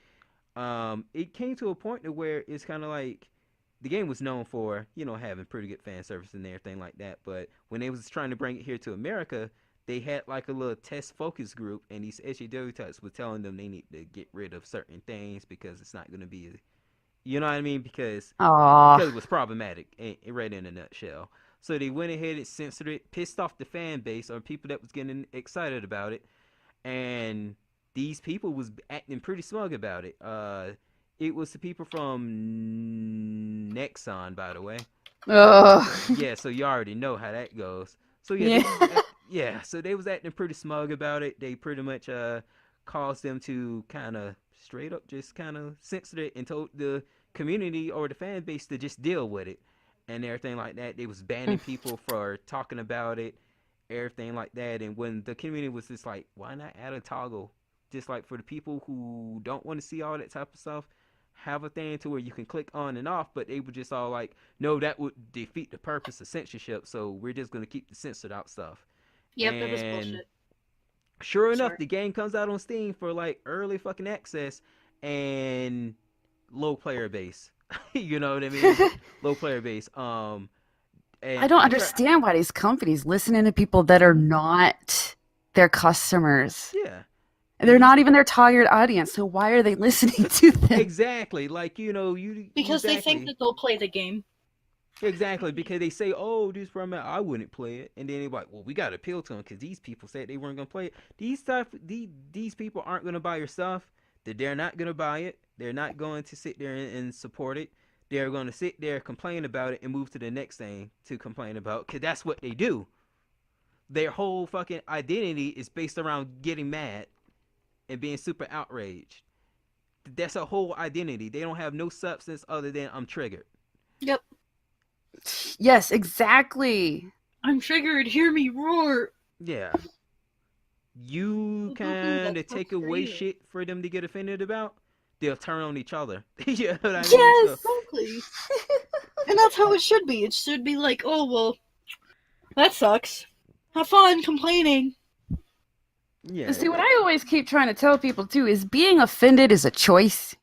it came to a point to where it's kind of like the game was known for having pretty good fan service and everything like that. But when they was trying to bring it here to America, they had like a little test focus group, and these SJW types were telling them they need to get rid of certain things because it's not going to be, you know what I mean? Because Aw. it was problematic, right in a nutshell. So they went ahead and censored it, pissed off the fan base or people that was getting excited about it, and these people was acting pretty smug about it. It was the people from Nexon, by the way. Ugh. Yeah, so you already know how that goes. So yeah, Yeah. so they was acting pretty smug about it. They pretty much caused them to kind of straight up just kind of censor it and told the community or the fan base to just deal with it and everything like that. They was banning people for talking about it, everything like that. And when the community was just like, why not add a toggle, just like for the people who don't want to see all that type of stuff, have a thing to where you can click on and off, but they were just all like, no, that would defeat the purpose of censorship, so we're just going to keep the censored out stuff. Yep, it was And bullshit. sure enough, Sorry. the game comes out on Steam for like early fucking access and low player base. You know what I mean? Low player base. And I don't I'm trying. understand why these companies listening to people that are not their customers. Yeah. And They're these not even their target audience, so why are they listening to them? exactly like you Because they think exactly that they'll play the game. exactly because they say, oh, this from I wouldn't play it, and then they're like, well, we got to appeal to them because these people said they weren't gonna play it. These people aren't gonna buy your stuff. They're not gonna buy it. They're not going to sit there and support it. They're gonna sit there, complain about it, and move to the next thing to complain about because that's what they do. Their whole fucking identity is based around getting mad and being super outraged. That's a whole identity. They don't have no substance other than I'm triggered. Yep. Yes, exactly. I'm triggered. Hear me roar. Yeah. You kind That's of so take away frustrating. shit for them to get offended about, they'll turn on each other. You know what I mean? Yes. So, Exactly. And that's how it should be. It should be like, oh, well, that sucks. Have fun complaining. yeah. See, what I always keep trying to tell people too is being offended is a choice.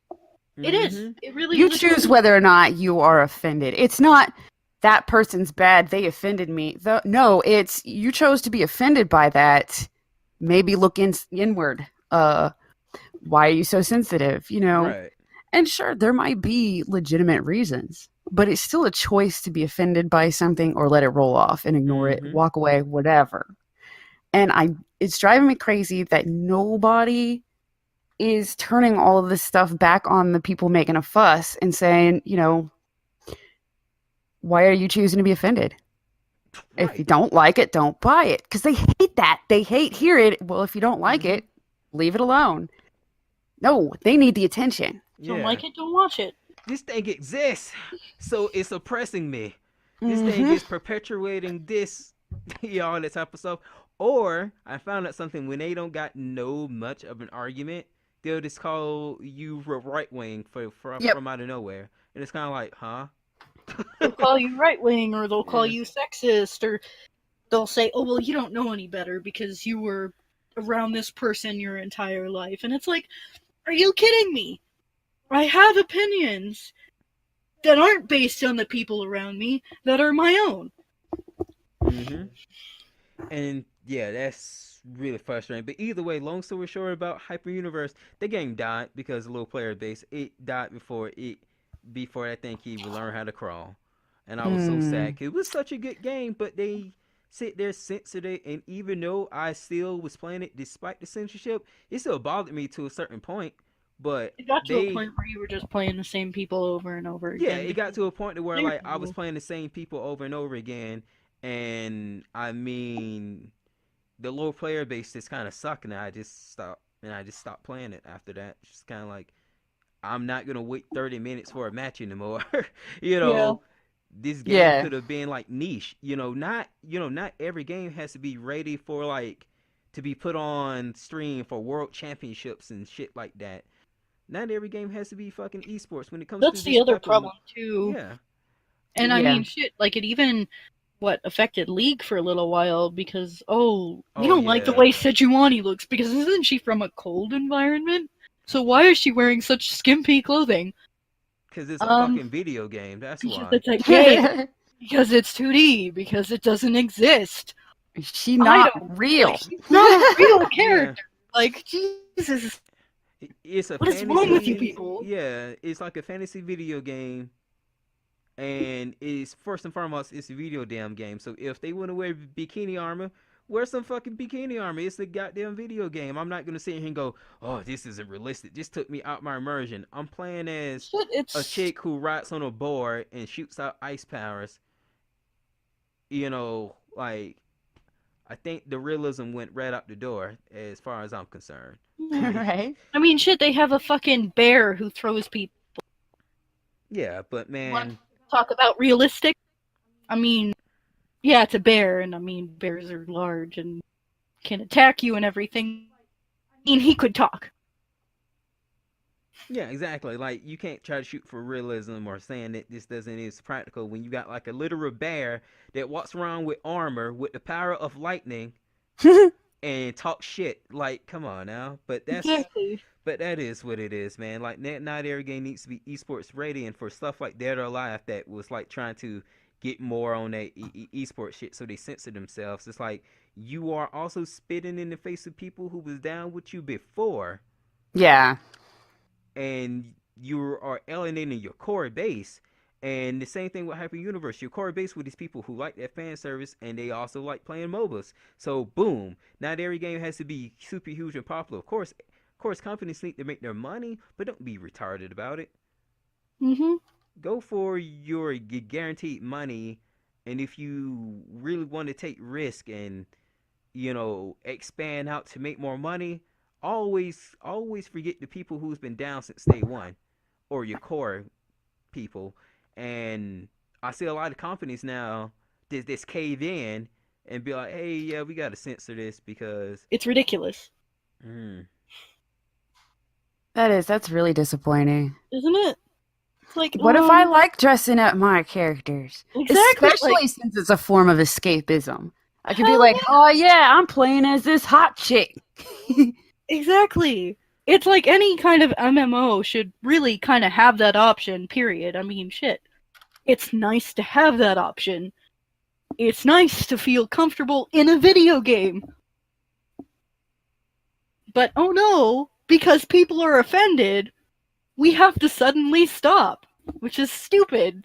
It is. Mhm. It really You is. choose whether or not you are offended. It's not that person's bad, they offended me. No, it's you chose to be offended by that. Maybe look inward. Why are you so sensitive? Right. And sure, there might be legitimate reasons, but it's still a choice to be offended by something or let it roll off and ignore it, Mhm. walk away, whatever. And it's driving me crazy that nobody is turning all of this stuff back on the people making a fuss and saying, why are you choosing to be offended? If you Right. don't like it, don't buy it. Because they hate that. They hate hearing it. Well, if you don't like Mhm. it, leave it alone. No, they need the attention. Don't Yeah. like it, don't watch it. This thing exists, so it's oppressing me. This thing Mm-hmm. is perpetuating this, all that type of stuff. Or I found out something when they don't got no much of an argument, they'll just call you right wing Yep. from out of nowhere, and it's kind of like, huh? They'll call you right wing, or they'll call you sexist, or they'll say, "Oh well, you don't know any better because you were around this person your entire life," and it's like, are you kidding me? I have opinions that aren't based on the people around me, that are my own. Mm-hmm. And yeah, that's really frustrating. But either way, long story short about Hyper Universe, the game died because of low player base. It died before I think he even learned how to crawl. And I was so sad. Mm. It was such a good game, but they sit there censored it. And even though I still was playing it despite the censorship, it still bothered me to a certain point. But It got to a they point where you were just playing the same people over and over yeah, again it got because to a point to where they're like I was evil. playing the same people over and over again, and I mean the low player base just kind of sucked, and I just stopped playing it after that. Just kind of like I'm not gonna wait 30 minutes for a match anymore. you Yeah. know, this game Yeah. could have been like niche. Not every game has to be ready for like to be put on stream for world championships and shit like that. Not every game has to be fucking esports when it comes to That's the this other type of problem too. yeah. And I Yeah. mean, shit, like it even affected League for a little while because we Oh don't like the way yeah, Sejuani looks because isn't she from a cold environment? So why is she wearing such skimpy clothing? because it's a Um, fucking video game. That's because why. it's a game, because it's 2D, because it doesn't exist. Is she I not don't like. real? She's not a real Yeah, character. Like Jesus, it's a what is wrong with you fantasy. people? Yeah, it's like a fantasy video game, and it's first and foremost, it's a video damn game. So if they want to wear bikini armor, wear some fucking bikini armor. It's a goddamn video game. I'm not gonna sit here and go, oh, this isn't realistic. This took me out my immersion. I'm playing as Shit, a it's chick who rides on a board and shoots out ice powers. Like I think the realism went right out the door as far as I'm concerned. Right? I mean, shit. They have a fucking bear who throws people. Yeah, but You want to man, talk about realistic? I mean, yeah, it's a bear, and I mean, bears are large and can attack you and everything. I mean, he could talk. yeah, exactly. Like you can't try to shoot for realism or saying that this doesn't is practical when you got like a literal bear that walks around with armor with the power of lightning and talk shit. Like, come on now. Exactly. But that is what it is, man. Like not every game needs to be esports ready, and for stuff like Dead or Alive that was like trying to get more on that esports shit, so they censor themselves. It's like you are also spitting in the face of people who was down with you before, Yeah. and you are alienating your core base. And the same thing with Hyper Universe. Your core base with these people who like that fan service and they also like playing MOBAs. So boom. Not every game has to be super huge and popular. Of course companies need to make their money, but don't be retarded about it. Mhm. Go for your guaranteed money, and if you really want to take risk and expand out to make more money, always forget the people who's been down since day one, or your core people. And I see a lot of companies now this cave in and be like, hey, yeah, we got to censor this because It's ridiculous, mm, That's really disappointing. isn't it? It's like, What if I like dressing up my characters? exactly, like, Especially since it's a form of escapism. I could be hell like, yeah, oh yeah, I'm playing as this hot chick. exactly. It's like any kind of MMO should really kind of have that option, period. I mean, shit. It's nice to have that option. It's nice to feel comfortable in a video game. But oh no, because people are offended, we have to suddenly stop, which is stupid.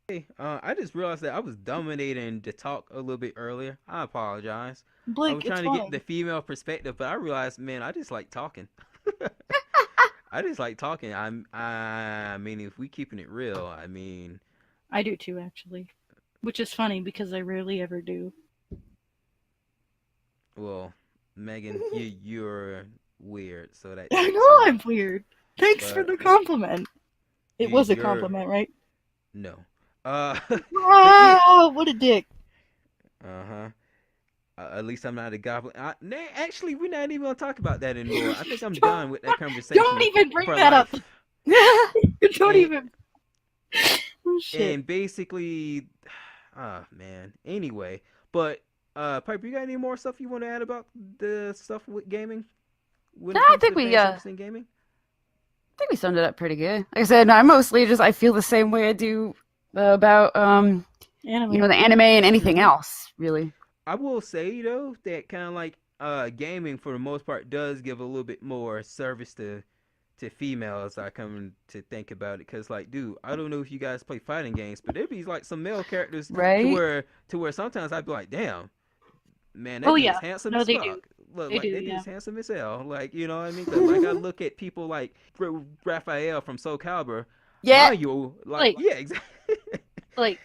hey, I just realized that I was dominating the talk a little bit earlier. I apologize. I was Blake, it's trying to get the fine. female perspective, but I realized, man, I just like talking. I just like talking. I mean, if we keeping it real, I mean, I do too, actually. Which is funny because I rarely ever do. well, Megan, you're weird, so that I takes know you I'm out. weird. Thanks for But the compliment. It was a you're compliment, right? no. Uh, but Wow, what a dick. uh huh. At least I'm not a goblin. Actually, we're not even gonna talk about that anymore. I think I'm Don't, done with that don't conversation even bring for that up. life. Don't And even. Oh shit. and basically, man. Anyway, but Piper, you got any more stuff you want to add about the stuff with gaming when No, it I comes think to we fan service in gaming? summed it up pretty good. Like I said, I mostly just I feel the same way I do about Anime. the anime and anything Mm-hmm. else, really. I will say though that kind of like gaming for the most part does give a little bit more service to females. I come to think about it because like, dude, I don't know if you guys play fighting games, but there'd be like some male characters Right? to where sometimes I'd be like, damn, man, Oh that dude's yeah. handsome No, as they do. fuck. Look, They do. like that Yeah. dude's handsome as hell. Like, you know what I mean? 'Cause, like I look at people like Raphael from Soul Calibur, Yeah. Mario, like Like, yeah, exactly. like,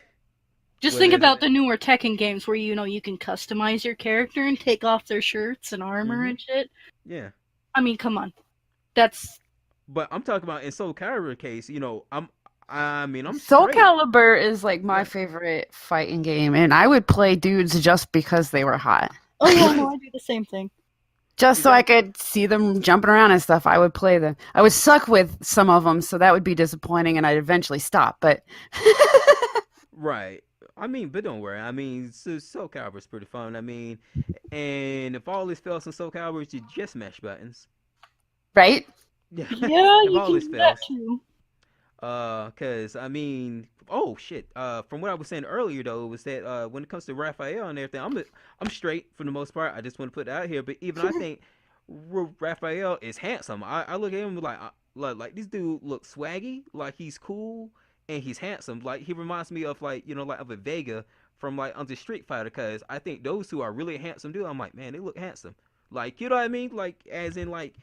just What think is about it? the newer Tekken games where you can customize your character and take off their shirts and armor Mm-hmm. and shit. Yeah. I mean, come on. That's But I'm talking about in Soul Calibur case, I'm Soul straight. Calibur is like my Like favorite fighting game, and I would play dudes just because they were hot. oh yeah, no, right. I do the same thing. Just so I Exactly. could see them jumping around and stuff, I would play them. I would suck with some of them, so that would be disappointing, and I'd eventually stop. But Right. I mean, but don't worry. I mean, Soul Calibur's pretty fun. I mean, and if all this fails in Soul Calibur, you just mash buttons. right? Yeah. Yeah, If you all can this do that fails. too. Cause I mean, oh shit. From what I was saying earlier though, was that when it comes to Raphael and everything, I'm straight for the most part. I just want to put it out here. But even I think Raphael is handsome. I look at him like this dude looks swaggy, like he's cool and he's handsome. Like he reminds me of like like of a Vega from like under Street Fighter. Cause I think those two are really handsome dude. I'm like, man, they look handsome. Like you know what I mean? Like as in like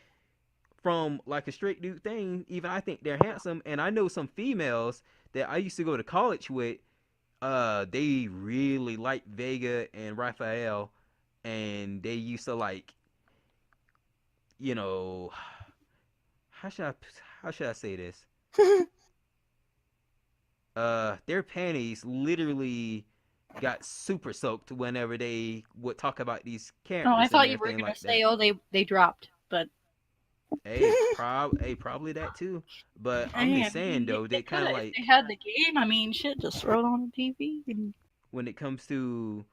from like a straight dude thing, even I think they're handsome. And I know some females that I used to go to college with. They really like Vega and Raphael, and they used to like, you know, how should I how should I say this? Their panties literally got super soaked whenever they would talk about these Oh, I characters and thought you were everything gonna like say, that. oh, they dropped, but Probably that too. But I'm hey, I just saying mean, though, they they could kind of have if they like had the game. I mean, shit, just throw it on the TV. And... when it comes to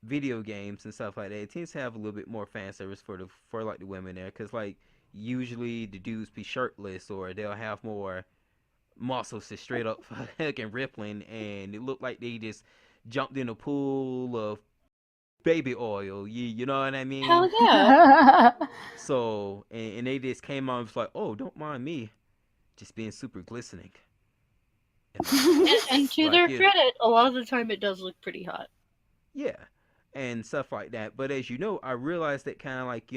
video games and stuff like that, it tends to have a little bit more fan service for like the women there, because like usually the dudes be shirtless or they'll have more muscles to straight up fucking rippling, and it looked like they just jumped in a pool of baby oil. You know what I mean? Hell yeah! So and they just came out and was like, oh, don't mind me, just being super glistening. And I'm like, And to like their you, credit, a lot of the time it does look pretty hot. yeah, and stuff like that. But as you know, I realized that kind of like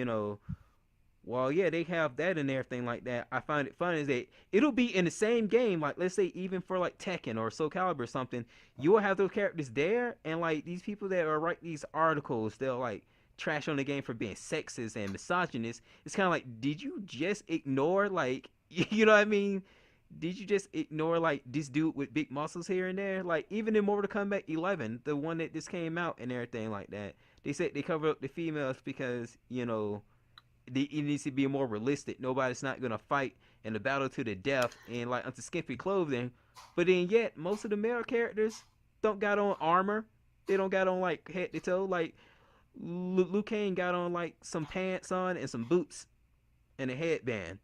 well, yeah, they have that and everything like that. I find it fun is that it'll be in the same game. Like, let's say even for like Tekken or Soul Calibur or something, you will have those characters there, and like these people that are write these articles, they'll like trash on the game for being sexist and misogynist. It's kind of like, did you just ignore like, you know what I mean? Did you just ignore like this dude with big muscles here and there? Like even in Mortal Kombat 11, the one that just came out and everything like that, they said they covered up the females because it needs to be more realistic. Nobody's not gonna fight in a battle to the death in like under skimpy clothing. But then yet most of the male characters don't got on armor. They don't got on like head to toe. Like Liu Kang got on like some pants on and some boots and a headband.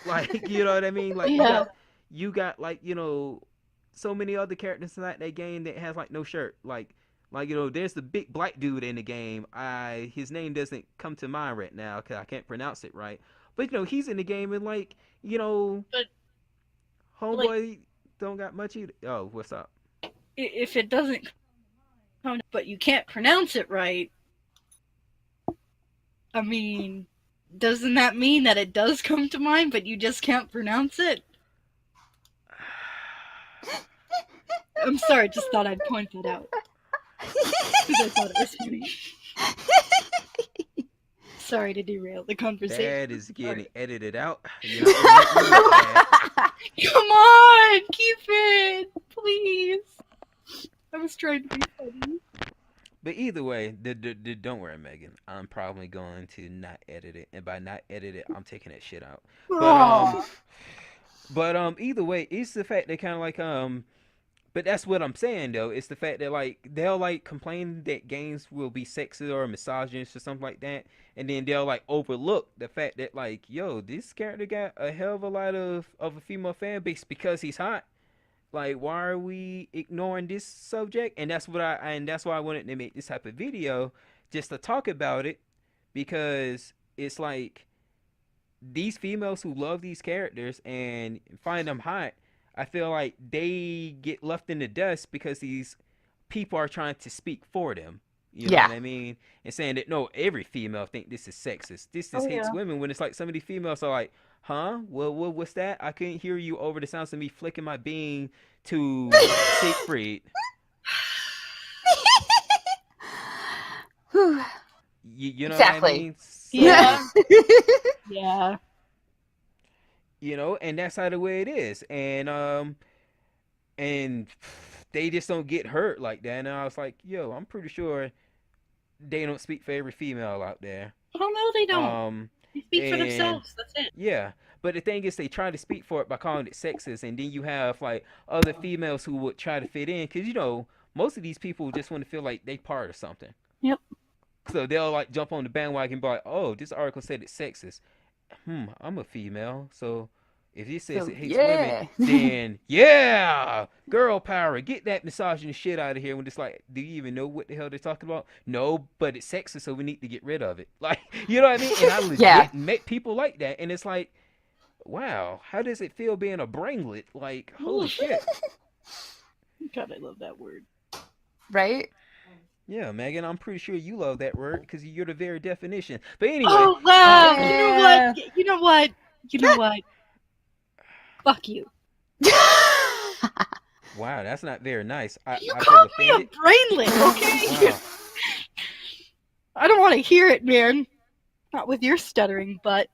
Like you know what I mean? Like Yeah. you got like so many other characters in that game that has like no shirt. Like there's the big black dude in the game. His name doesn't come to mind right now because I can't pronounce it right. But he's in the game and like But like, homeboy don't got much either. Oh, what's up? if it doesn't come, but you can't pronounce it right, I mean, doesn't that mean that it does come to mind, but you just can't pronounce it? I'm sorry, just thought I'd point that out. Because I thought it was funny. Sorry to derail the conversation. That is getting Sorry. edited out. You're not gonna make me look bad. Come on, keep it, please. I was trying to be funny. But either way, don't worry, Megan. I'm probably going to not edit it, and by not edit it, I'm taking that shit out. But Oh, either way, it's the fact that kind of like but that's what I'm saying though. It's the fact that like they'll like complain that games will be sexist or misogynist or something like that, and then they'll like overlook the fact that like, yo, this character got a hell of a lot of a female fan base because he's hot. Like, why are we ignoring this subject? And that's why I wanted to make this type of video just to talk about it because it's like these females who love these characters and find them hot, I feel like they get left in the dust because these people are trying to speak for them. You know Yeah. what I mean? And saying that no, every female think this is sexist. This oh just hates yeah. women when it's like some of these females are like, huh? Well, what's that? I couldn't hear you over the sounds of me flicking my bean to Siegfried. Whew. You know what I Exactly. mean? So, Yeah. Yeah. you know, and that's how the way it is. And they just don't get hurt like that. And I was like, yo, I'm pretty sure they don't speak for every female out there. Oh no, they don't. Um, They speak for and themselves. That's it. yeah, but the thing is, they try to speak for it by calling it sexist, and then you have like other females who would try to fit in, because you know most of these people just want to feel like they part of something. Yep. So they'll like jump on the bandwagon and be like, "Oh, this article said it's sexist. I'm a female, so if it says So, it hates women, yeah. then yeah, girl power. Get that misogynist shit out of here." When it's like, do you even know what the hell they're talking about? No, but it's sexist, so we need to get rid of it. Like, you know what I mean? And I Yeah. legit met people like that, and it's like, wow, how does it feel being a brainlet? Like, holy shit. God, I love that word. Right? Yeah, Megan, I'm pretty sure you love that word because you're the very definition. But anyway, Oh wow! um, You know what? You know what? You know what? Fuck you. wow, that's not very nice. You I feel called me a offended. brainlet, okay? Wow. I don't want to hear it, man. Not with your stuttering butt.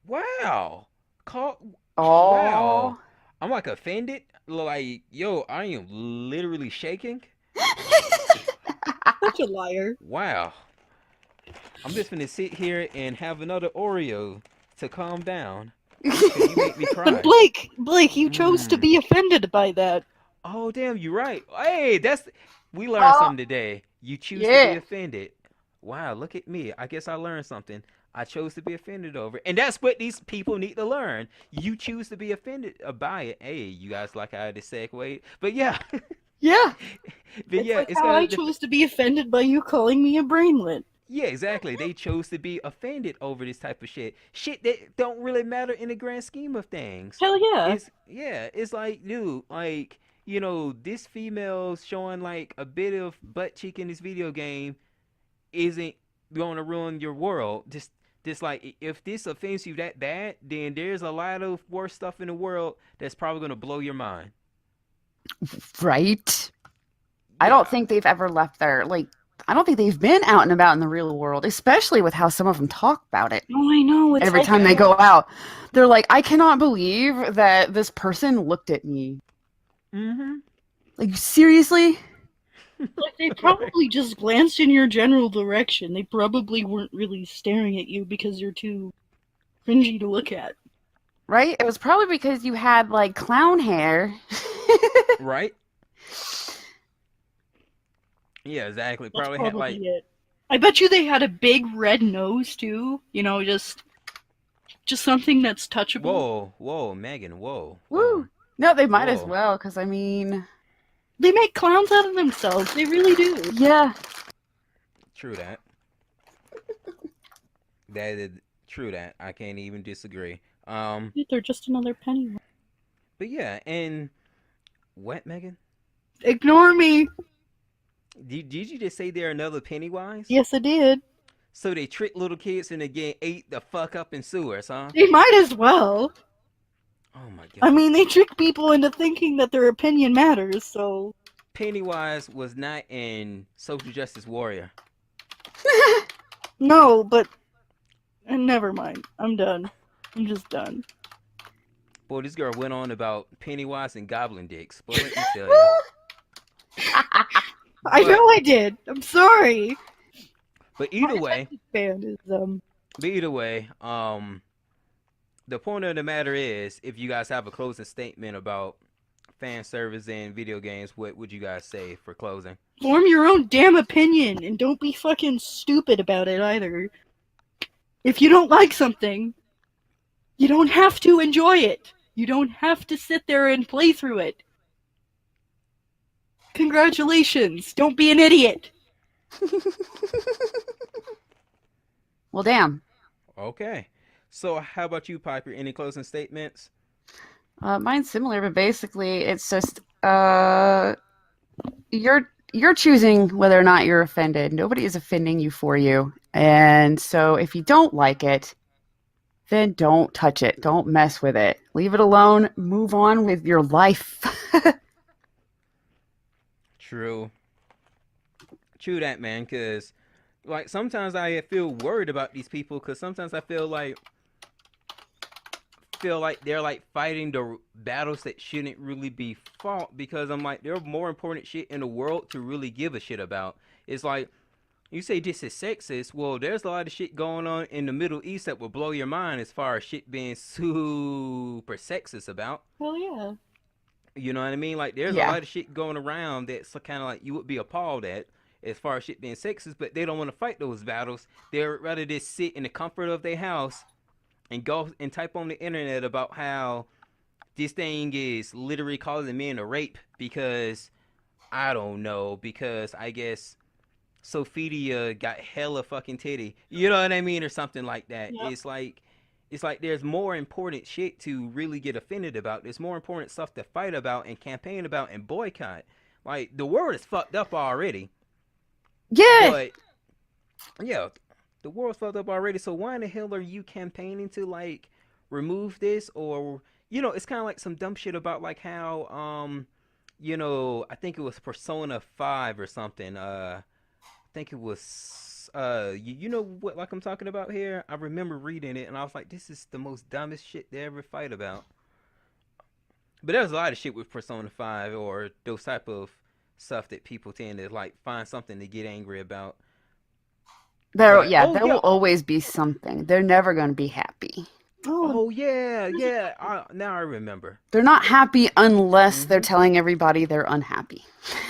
Wow. Call Oh. wow. I'm like offended. Like, yo, I am literally shaking. Such a liar. Wow. I'm just gonna sit here and have another Oreo to calm down. Cause you make me But cry. Blake, you chose to be offended by that. Oh damn, you're right. Hey, we learned Oh, something today. You choose to be yeah. offended. Wow, look at me. I guess I learned something. I chose to be offended over it. And that's what these people need to learn. You choose to be offended by it. Hey, you guys like how I just segued. But yeah. Yeah. But It's yeah, like it's how I got chose to be offended by you calling me a brainlet. yeah, exactly. They chose to be offended over this type of shit. Shit that don't really matter in the grand scheme of things. Hell yeah. It's like, dude, like, you know, this female showing like a bit of butt cheek in this video game isn't going to ruin your world. Just like if this offends you that bad, then there's a lot of worse stuff in the world that's probably going to blow your mind. Right? I don't Yeah. think they've ever left their, like, I don't think they've been out and about in the real world, especially with how some of them talk about it. Oh, I know. It's Every like, time they go out, they're like, I cannot believe that this person looked at me. Mm-hmm. Like, seriously? like they probably just glanced in your general direction. They probably weren't really staring at you because you're too cringy to look at. Right? It was probably because you had, like, clown hair. Right? Yeah, exactly. That's Probably had like it. I bet you they had a big red nose too. You know, just something that's touchable. whoa, Megan, whoa. Woo! No, they might as Whoa. well, because, I mean, They make clowns out of themselves. They really do. yeah. True that. That is true that. I can't even disagree. They're just another penny. But yeah, and what, Megan? Ignore me. Did you just say they're another Pennywise? Yes, I did. So they tricked little kids and they get ate the fuck up in sewers, huh? They might as well. Oh my god. I mean, they trick people into thinking that their opinion matters, so. Pennywise was not in Social Justice Warrior. No, but. Never mind. I'm done. I'm just done. Boy, this girl went on about Pennywise and Goblin dicks. Boy, let me tell you. I But know I did. I'm sorry. but My either way, attention span is but either way, the point of the matter is, if you guys have a closing statement about fan service in video games, what would you guys say for closing? form your own damn opinion and don't be fucking stupid about it either. If you don't like something, you don't have to enjoy it. You don't have to sit there and play through it. Congratulations. Don't be an idiot. Well, damn. Okay. So how about you, Piper? Any closing statements? Mine's similar, but basically, it's just you're choosing whether or not you're offended. Nobody is offending you for you, and so if you don't like it, then don't touch it. Don't mess with it. Leave it alone. Move on with your life. True. True that, man. Cause like sometimes I feel worried about these people. Cause sometimes I feel like they're like fighting the battles that shouldn't really be fought. Because I'm like, there are more important shit in the world to really give a shit about. It's like, you say this is sexist. Well, there's a lot of shit going on in the Middle East that will blow your mind as far as shit being super sexist about. Well, yeah. You know what I mean? Like, there's a Yeah. lot of shit going around that's kind of like you would be appalled at as far as shit being sexist, but they don't want to fight those battles. They'd rather just sit in the comfort of their house and go and type on the internet about how this thing is literally causing men to rape because, I don't know, because I guess Sophia got hella fucking titty. You know what I mean? Or something like that. Yep. It's like there's more important shit to really get offended about. There's more important stuff to fight about and campaign about and boycott. Like the world is fucked up already. Yeah. But yeah, the world's fucked up already. So why in the hell are you campaigning to like remove this? Or it's kind of like some dumb shit about like how I think it was Persona 5 or something. I think it was you know what like I'm talking about here. I remember reading it and I was like, this is the most dumbest shit they ever fight about. But there's a lot of shit with Persona 5 or those type of stuff that people tend to like find something to get angry about. But oh There yeah, will always be something. They're never going to be happy. Oh, oh yeah, yeah. Now I remember. They're not happy unless they're Mhm. telling everybody they're unhappy.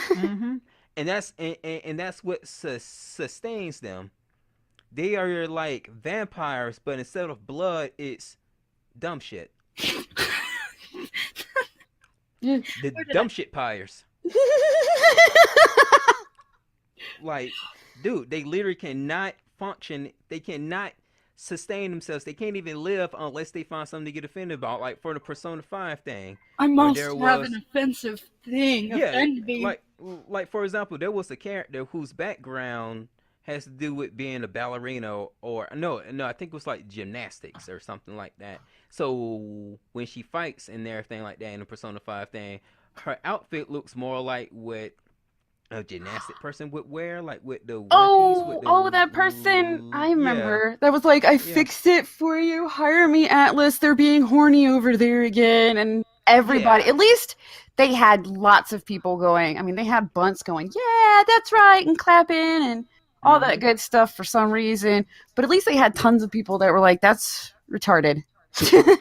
Mhm. And that's what sustains them. They are like vampires, but instead of blood, it's dumb shit. Yeah. The where did I? dumb shit pyres. Like, dude, they literally cannot function. They cannot sustain themselves. They can't even live unless they find something to get offended about. Like for the Persona 5 thing, I where must there have an was offensive thing yeah, offend me. like for example, there was a character whose background has to do with being a ballerina or no, I think it was like gymnastics or something like that. So when she fights and everything like that in the Persona 5 thing, her outfit looks more like what a gymnastic person would wear, like with the one piece with the That person. I yeah, remember. That was like, I yeah, fixed it for you. Hire me, Atlas. They're being horny over there again. And everybody, yeah. at least they had lots of people going. I mean, they had bunts going, yeah, that's right, and clapping and all that Mhm. good stuff for some reason. But at least they had tons of people that were like, that's retarded.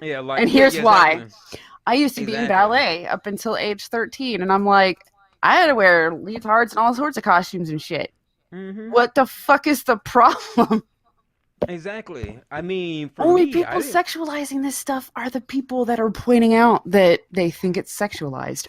Yeah, like And yeah, here's yeah, why. exactly. I used to be in Exactly. ballet up until age 13, and I'm like, I had to wear leotards and all sorts of costumes and shit. Mhm. What the fuck is the problem? Exactly. I mean, for Only me, people I didn't. sexualizing this stuff are the people that are pointing out that they think it's sexualized.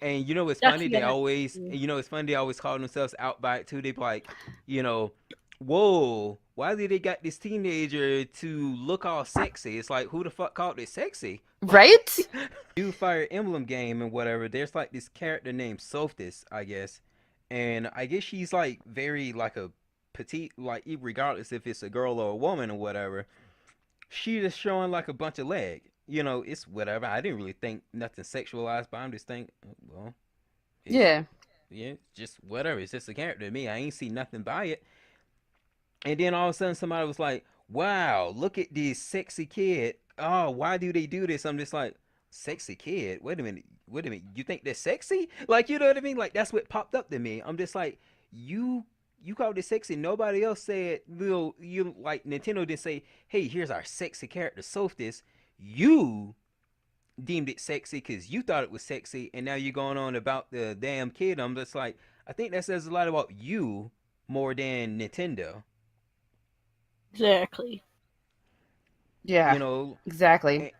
And it's That's funny. the They other always, thing. it's funny. They always call themselves out by it too. They be like, you know, whoa, why did they got this teenager to look all sexy? It's like, who the fuck called it sexy? Right? New Fire Emblem game and whatever. There's like this character named Sophis, I guess, and I guess she's like very like a petite, like regardless if it's a girl or a woman or whatever. She just showing like a bunch of leg. It's whatever. I didn't really think nothing sexualized, but I'm just thinking, well, it's Yeah. yeah, just whatever. It's just a character to me. I ain't see nothing by it. And then all of a sudden, somebody was like, "Wow, look at this sexy kid. Oh, why do they do this?" I'm just like, sexy kid. Wait a minute. Wait a minute. You think they're sexy? Like, you know what I mean? Like, that's what popped up to me. I'm just like, you you called it sexy. Nobody else said, you like Nintendo didn't say, hey, here's our sexy character, Solstice. You deemed it sexy because you thought it was sexy, and now you're going on about the damn kid. I'm just like, I think that says a lot about you more than Nintendo. Exactly. Yeah, You know, exactly. and,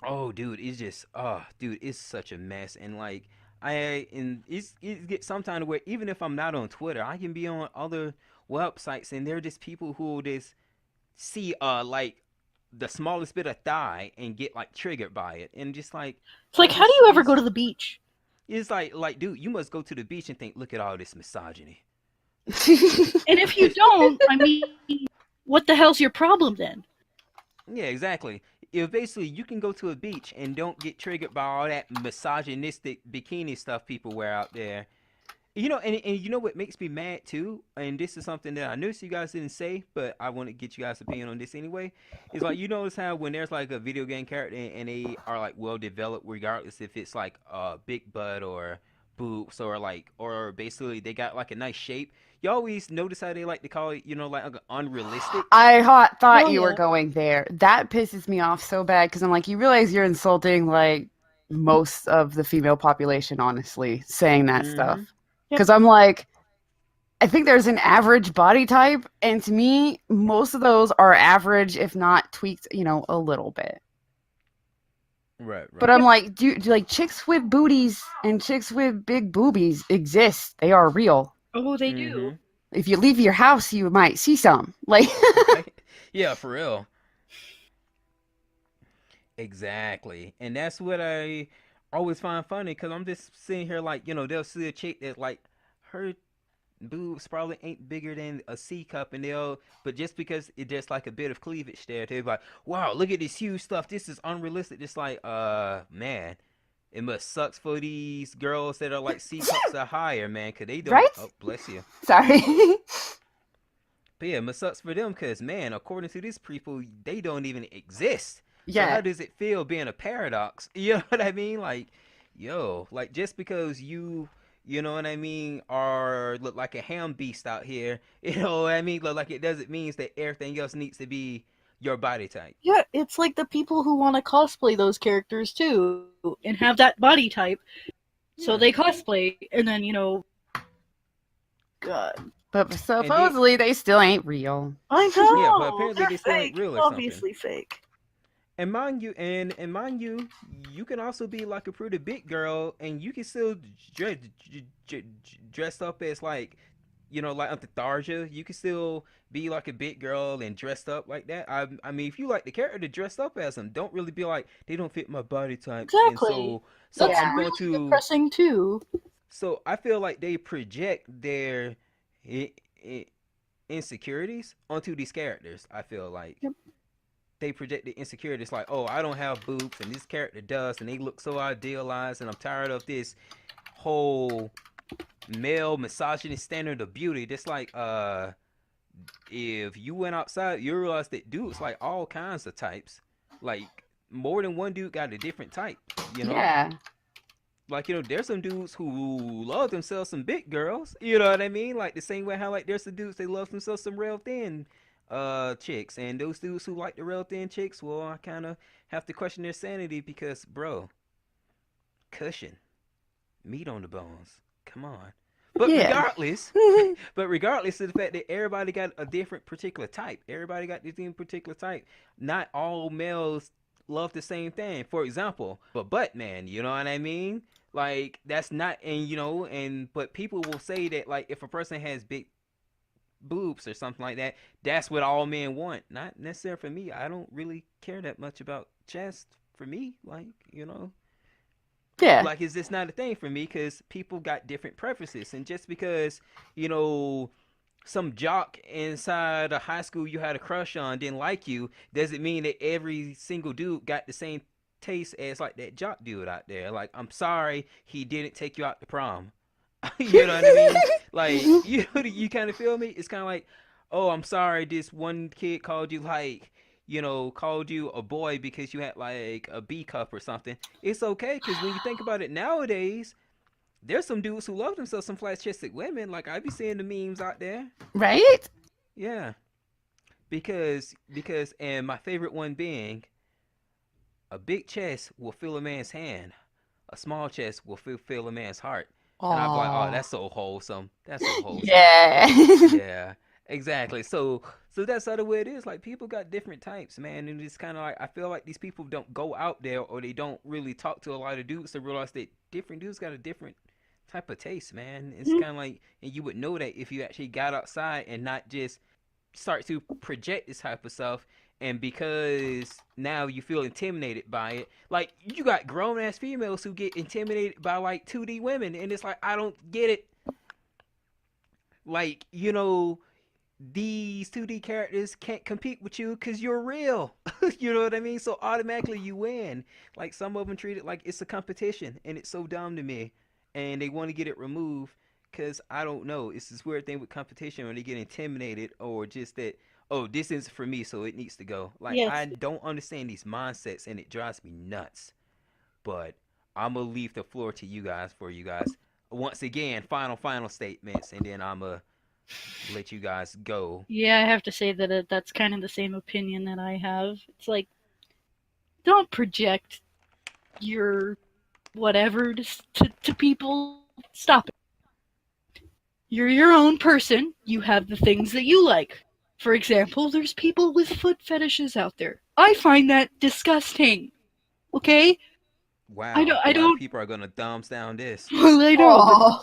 oh, dude, it's just, oh, dude, it's such a mess. And like, it gets sometimes where even if I'm not on Twitter, I can be on other websites, and they're just people who will just see like the smallest bit of thigh and get like triggered by it, and just like, It's like, I how do just you ever go to the beach? it's like, dude, you must go to the beach and think, look at all this misogyny. And if you don't, I mean, what the hell's your problem then? Yeah, exactly. If basically you can go to a beach and don't get triggered by all that misogynistic bikini stuff people wear out there. And you know what makes me mad too? And this is something that I noticed you guys didn't say, but I want to get you guys' opinion on this anyway. Is like, you notice how when there's like a video game character and they are like well developed, regardless if it's like big butt or boobs or like, or basically they got like a nice shape. You always notice how they like to call it, like unrealistic. Thought Oh you were yeah. going there. That pisses me off so bad because I'm like, you realize you're insulting like most of the female population, honestly, saying that stuff. Mm-hmm. Yep. Because I'm like, I think there's an average body type, and to me, most of those are average, if not tweaked, a little bit. Right, But right. I'm like, do like chicks with booties and chicks with big boobies exist? They are real. Oh, they do. Mm-hmm. If you leave your house, you might see some. Like, Right? Yeah, for real. Exactly. And that's what I always find funny because I'm just sitting here like, they'll see a chick that like her boobs probably ain't bigger than a C cup, and but just because it just like a bit of cleavage there, they're like, wow, look at this huge stuff. This is unrealistic. Just like, man, it must sucks for these girls that are like C cups or higher, man, because they don't, right? oh, bless you. Sorry. But yeah, it sucks for them because, man, according to these people, they don't even exist. So Yeah. how does it feel being a paradox? You know what I mean? Like, yo, like just because you know what I mean, are look like a ham beast out here, you know what I mean? Look like it doesn't mean that everything else needs to be your body type. Yeah, it's like the people who want to cosplay those characters too and have that body type. So Yeah. they cosplay, and then, God. But And then, supposedly they still ain't real. I yeah, but know! apparently They're they still ain't fake. real or something. Obviously fake. And mind you, you can also be like a pretty big girl, and you can still dress, dress up as like, like Tharja. You can still be like a big girl and dressed up like that. I mean, if you like the character dressed up as them, don't really be like they don't fit my body type, and Exactly. so That's I'm Yeah. going really to. depressing too. So I feel like they project their I- I- insecurities onto these characters. I feel like Yep. they project the insecurity. It's like, oh, I don't have boobs, and this character does, and they look so idealized, and I'm tired of this whole male misogynist standard of beauty. Just like, if you went outside, you realize that dudes like all kinds of types. Like more than one dude got a different type. You know, Yeah. like there's some dudes who love themselves some big girls. You know what I mean? Like the same way how like there's some dudes they love themselves some real thin chicks, and those dudes who like the real thin chicks, well, I kind of have to question their sanity because, bro, cushion, meat on the bones. Come on. But Yeah. regardless, but regardless of the fact that everybody got a different particular type, everybody got this different particular type. Not all males love the same thing. For example, butt man, you know what I mean? Like that's not, and but people will say that like if a person has big boobs or something like that, that's what all men want. Not necessarily for me. I don't really care that much about chest for me. Like, Yeah. like is this not a thing for me? Because people got different preferences, and just because you know some jock inside a high school you had a crush on didn't like you, doesn't mean that every single dude got the same taste as like that jock dude out there. Like, I'm sorry, he didn't take you out to prom. You know what I mean? Like, you kind of feel me? It's kind of like, oh, I'm sorry, this one kid called you like, called you a boy because you had like a B cup or something, it's okay. Because when you think about it nowadays, there's some dudes who love themselves some flat chested women. Like I be seeing the memes out there. Right? Yeah, and my favorite one being a big chest will fill a man's hand, a small chest will fill a man's heart. And I'd be like, oh, Oh, that's so wholesome. That's so wholesome. yeah. Yeah, exactly. So that's how the way it is. Like people got different types, man, and it's kind of like I feel like these people don't go out there or they don't really talk to a lot of dudes to realize that different dudes got a different type of taste, man. It's Mhm. kind of like, and you would know that if you actually got outside and not just start to project this type of stuff. And because now you feel intimidated by it, like you got grown ass females who get intimidated by like 2D women, and it's like I don't get it. Like these 2D characters can't compete with you because you're real. You know what I mean? So automatically you win. Like some of them treat it like it's a competition, and it's so dumb to me. And they want to get it removed because I don't know. It's this weird thing with competition when they get intimidated or just that, oh, this isn't for me, so it needs to go. Like I Yes. don't understand these mindsets, and it drives me nuts. But I'm gonna leave the floor to you guys for you guys. Once again, final statements, and then I'm gonna let you guys go. Yeah, I have to say that that's kind of the same opinion that I have. It's like, don't project your whatever to people. Stop it. You're your own person. You have the things that you like. For example, there's people with foot fetishes out there. I find that disgusting. Okay? I don't. Wow, a I lot of don't. people are gonna thumbs down this. Well, I know, but Oh.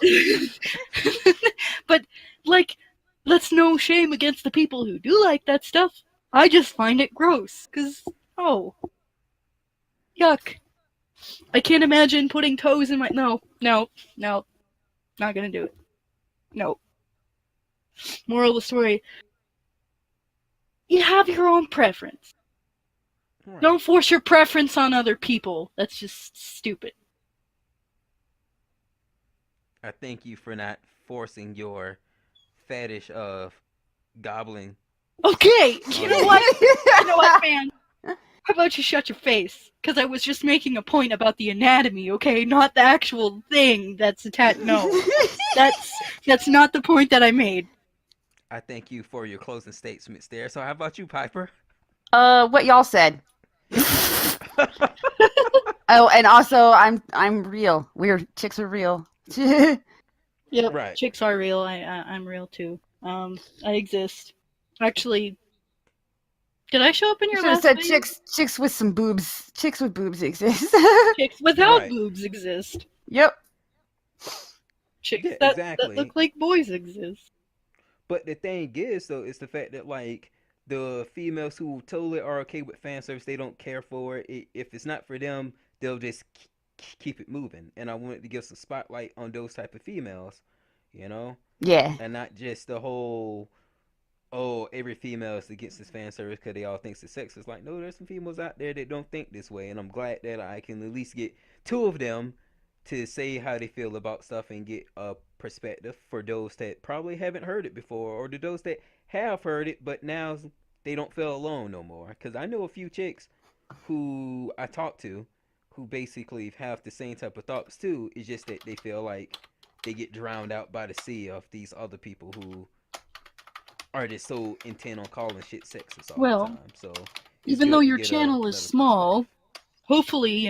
but like, let's no shame against the people who do like that stuff. I just find it gross. Cause oh, yuck. I can't imagine putting toes in my. No, no, no. Not gonna do it. No. Moral of the story: you have your own preference. Right. Don't force your preference on other people. That's just stupid. I thank you for not forcing your fetish of goblin Okay, you on know me. what? You know what, man? How about you shut your face? Because I was just making a point about the anatomy, okay? Not the actual thing that's attached. No, that's that's not the point that I made. I thank you for your closing statements there. So how about you, Piper? What y'all said. Oh, and also I'm real. We're chicks are real. Yep, Right. chicks are real. I'm real too. I exist. Actually, did I show up in You your should have last said video? chicks with some boobs. Chicks with boobs exist. Chicks without Right. boobs exist. Yep. Chicks Yeah, that exactly. look like boys exist. But the thing is, though, is the fact that like the females who totally are okay with fan service, they don't care for it. If it's not for them, they'll just keep it moving. And I wanted to give some spotlight on those type of females, you know, Yeah. and not just the whole oh every female is against this fan service because they all think it's sexist. Like no, there's some females out there that don't think this way, and I'm glad that I can at least get two of them to say how they feel about stuff and get a perspective for those that probably haven't heard it before or to those that have heard it but now they don't feel alone no more. Because I know a few chicks who I talk to who basically have the same type of thoughts too. It's just that they feel like they get drowned out by the sea of these other people who are just so intent on calling shit sexist all the Well, time. So it's even though good to your get channel is another perspective. small, hopefully,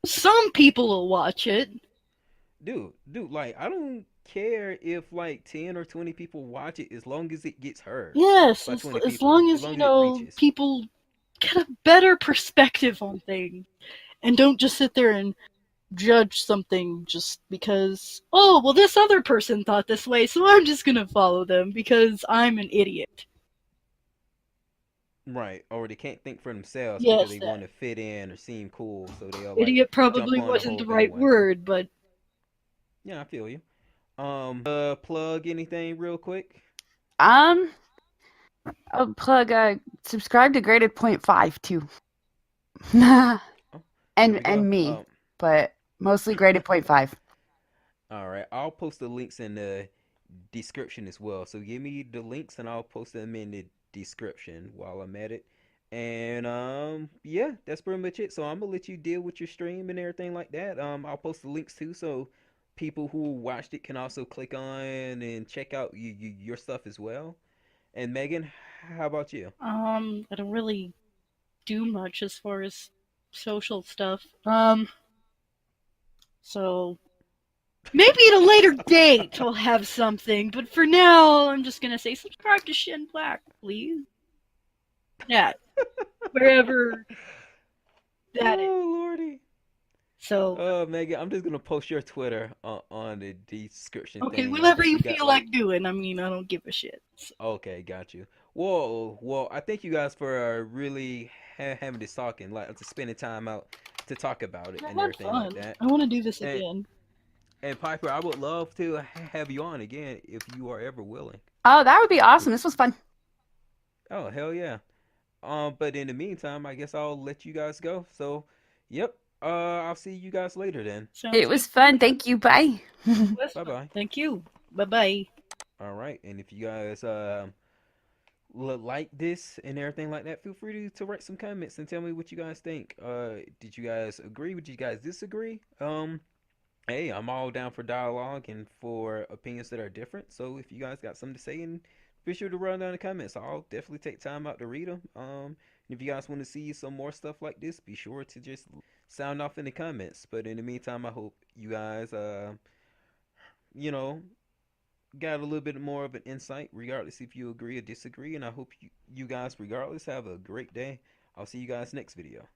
some people will watch it. Dude, like I don't care if like 10 or 20 people watch it as long as it gets heard Yes, by 20 as people, long as as, long as it reaches. people get a better perspective on things and don't just sit there and judge something just because, oh, well, this other person thought this way, so I'm just gonna follow them because I'm an idiot. Right, or they can't think for themselves because Yes, they want to fit in or seem cool, so they'll like idiot jump probably on the wasn't whole the right bandwagon. word, but Yeah, I feel you. Plug anything real quick? Um, I'll plug subscribe to Graded Point Five too. and Oh, there we go. and me, but mostly Graded Point Five. All right, I'll post the links in the description as well. So give me the links and I'll post them in the description while I'm at it. And yeah, that's pretty much it. So I'm gonna let you deal with your stream and everything like that. I'll post the links too, so people who watched it can also click on and check out your stuff as well. And Megan, how about you? I don't really do much as far as social stuff. So maybe at a later date I'll have something, but for now I'm just gonna say subscribe to Shin Black, please. Yeah, wherever that is. Oh lordy. So Megan, I'm just gonna post your Twitter on the description okay, thing. whatever If you you got feel like doing. I mean, I don't give a shit. So, okay, got you. Well, I thank you guys for really having this talking, like to spending time out to talk about it I and had everything like fun. that. I want to do this And again. and Piper, I would love to have you on again if you are ever willing. Oh, that would be awesome. This was fun. Oh hell yeah. But in the meantime, I guess I'll let you guys go. So, yep. I'll see you guys later then. It Sounds good was to fun. me. Thank you. Bye. Was Bye fun. bye. Thank you. Bye bye. All right. And if you guys like this and everything like that, feel free to write some comments and tell me what you guys think. Did you guys agree? Would you guys disagree? Hey, I'm all down for dialogue and for opinions that are different. So if you guys got something to say, and be sure to run down the comments. I'll definitely take time out to read them. If you guys want to see some more stuff like this, be sure to just sound off in the comments. But in the meantime, I hope you guys, you know, got a little bit more of an insight, regardless if you agree or disagree. And I hope you guys, regardless, have a great day. I'll see you guys next video.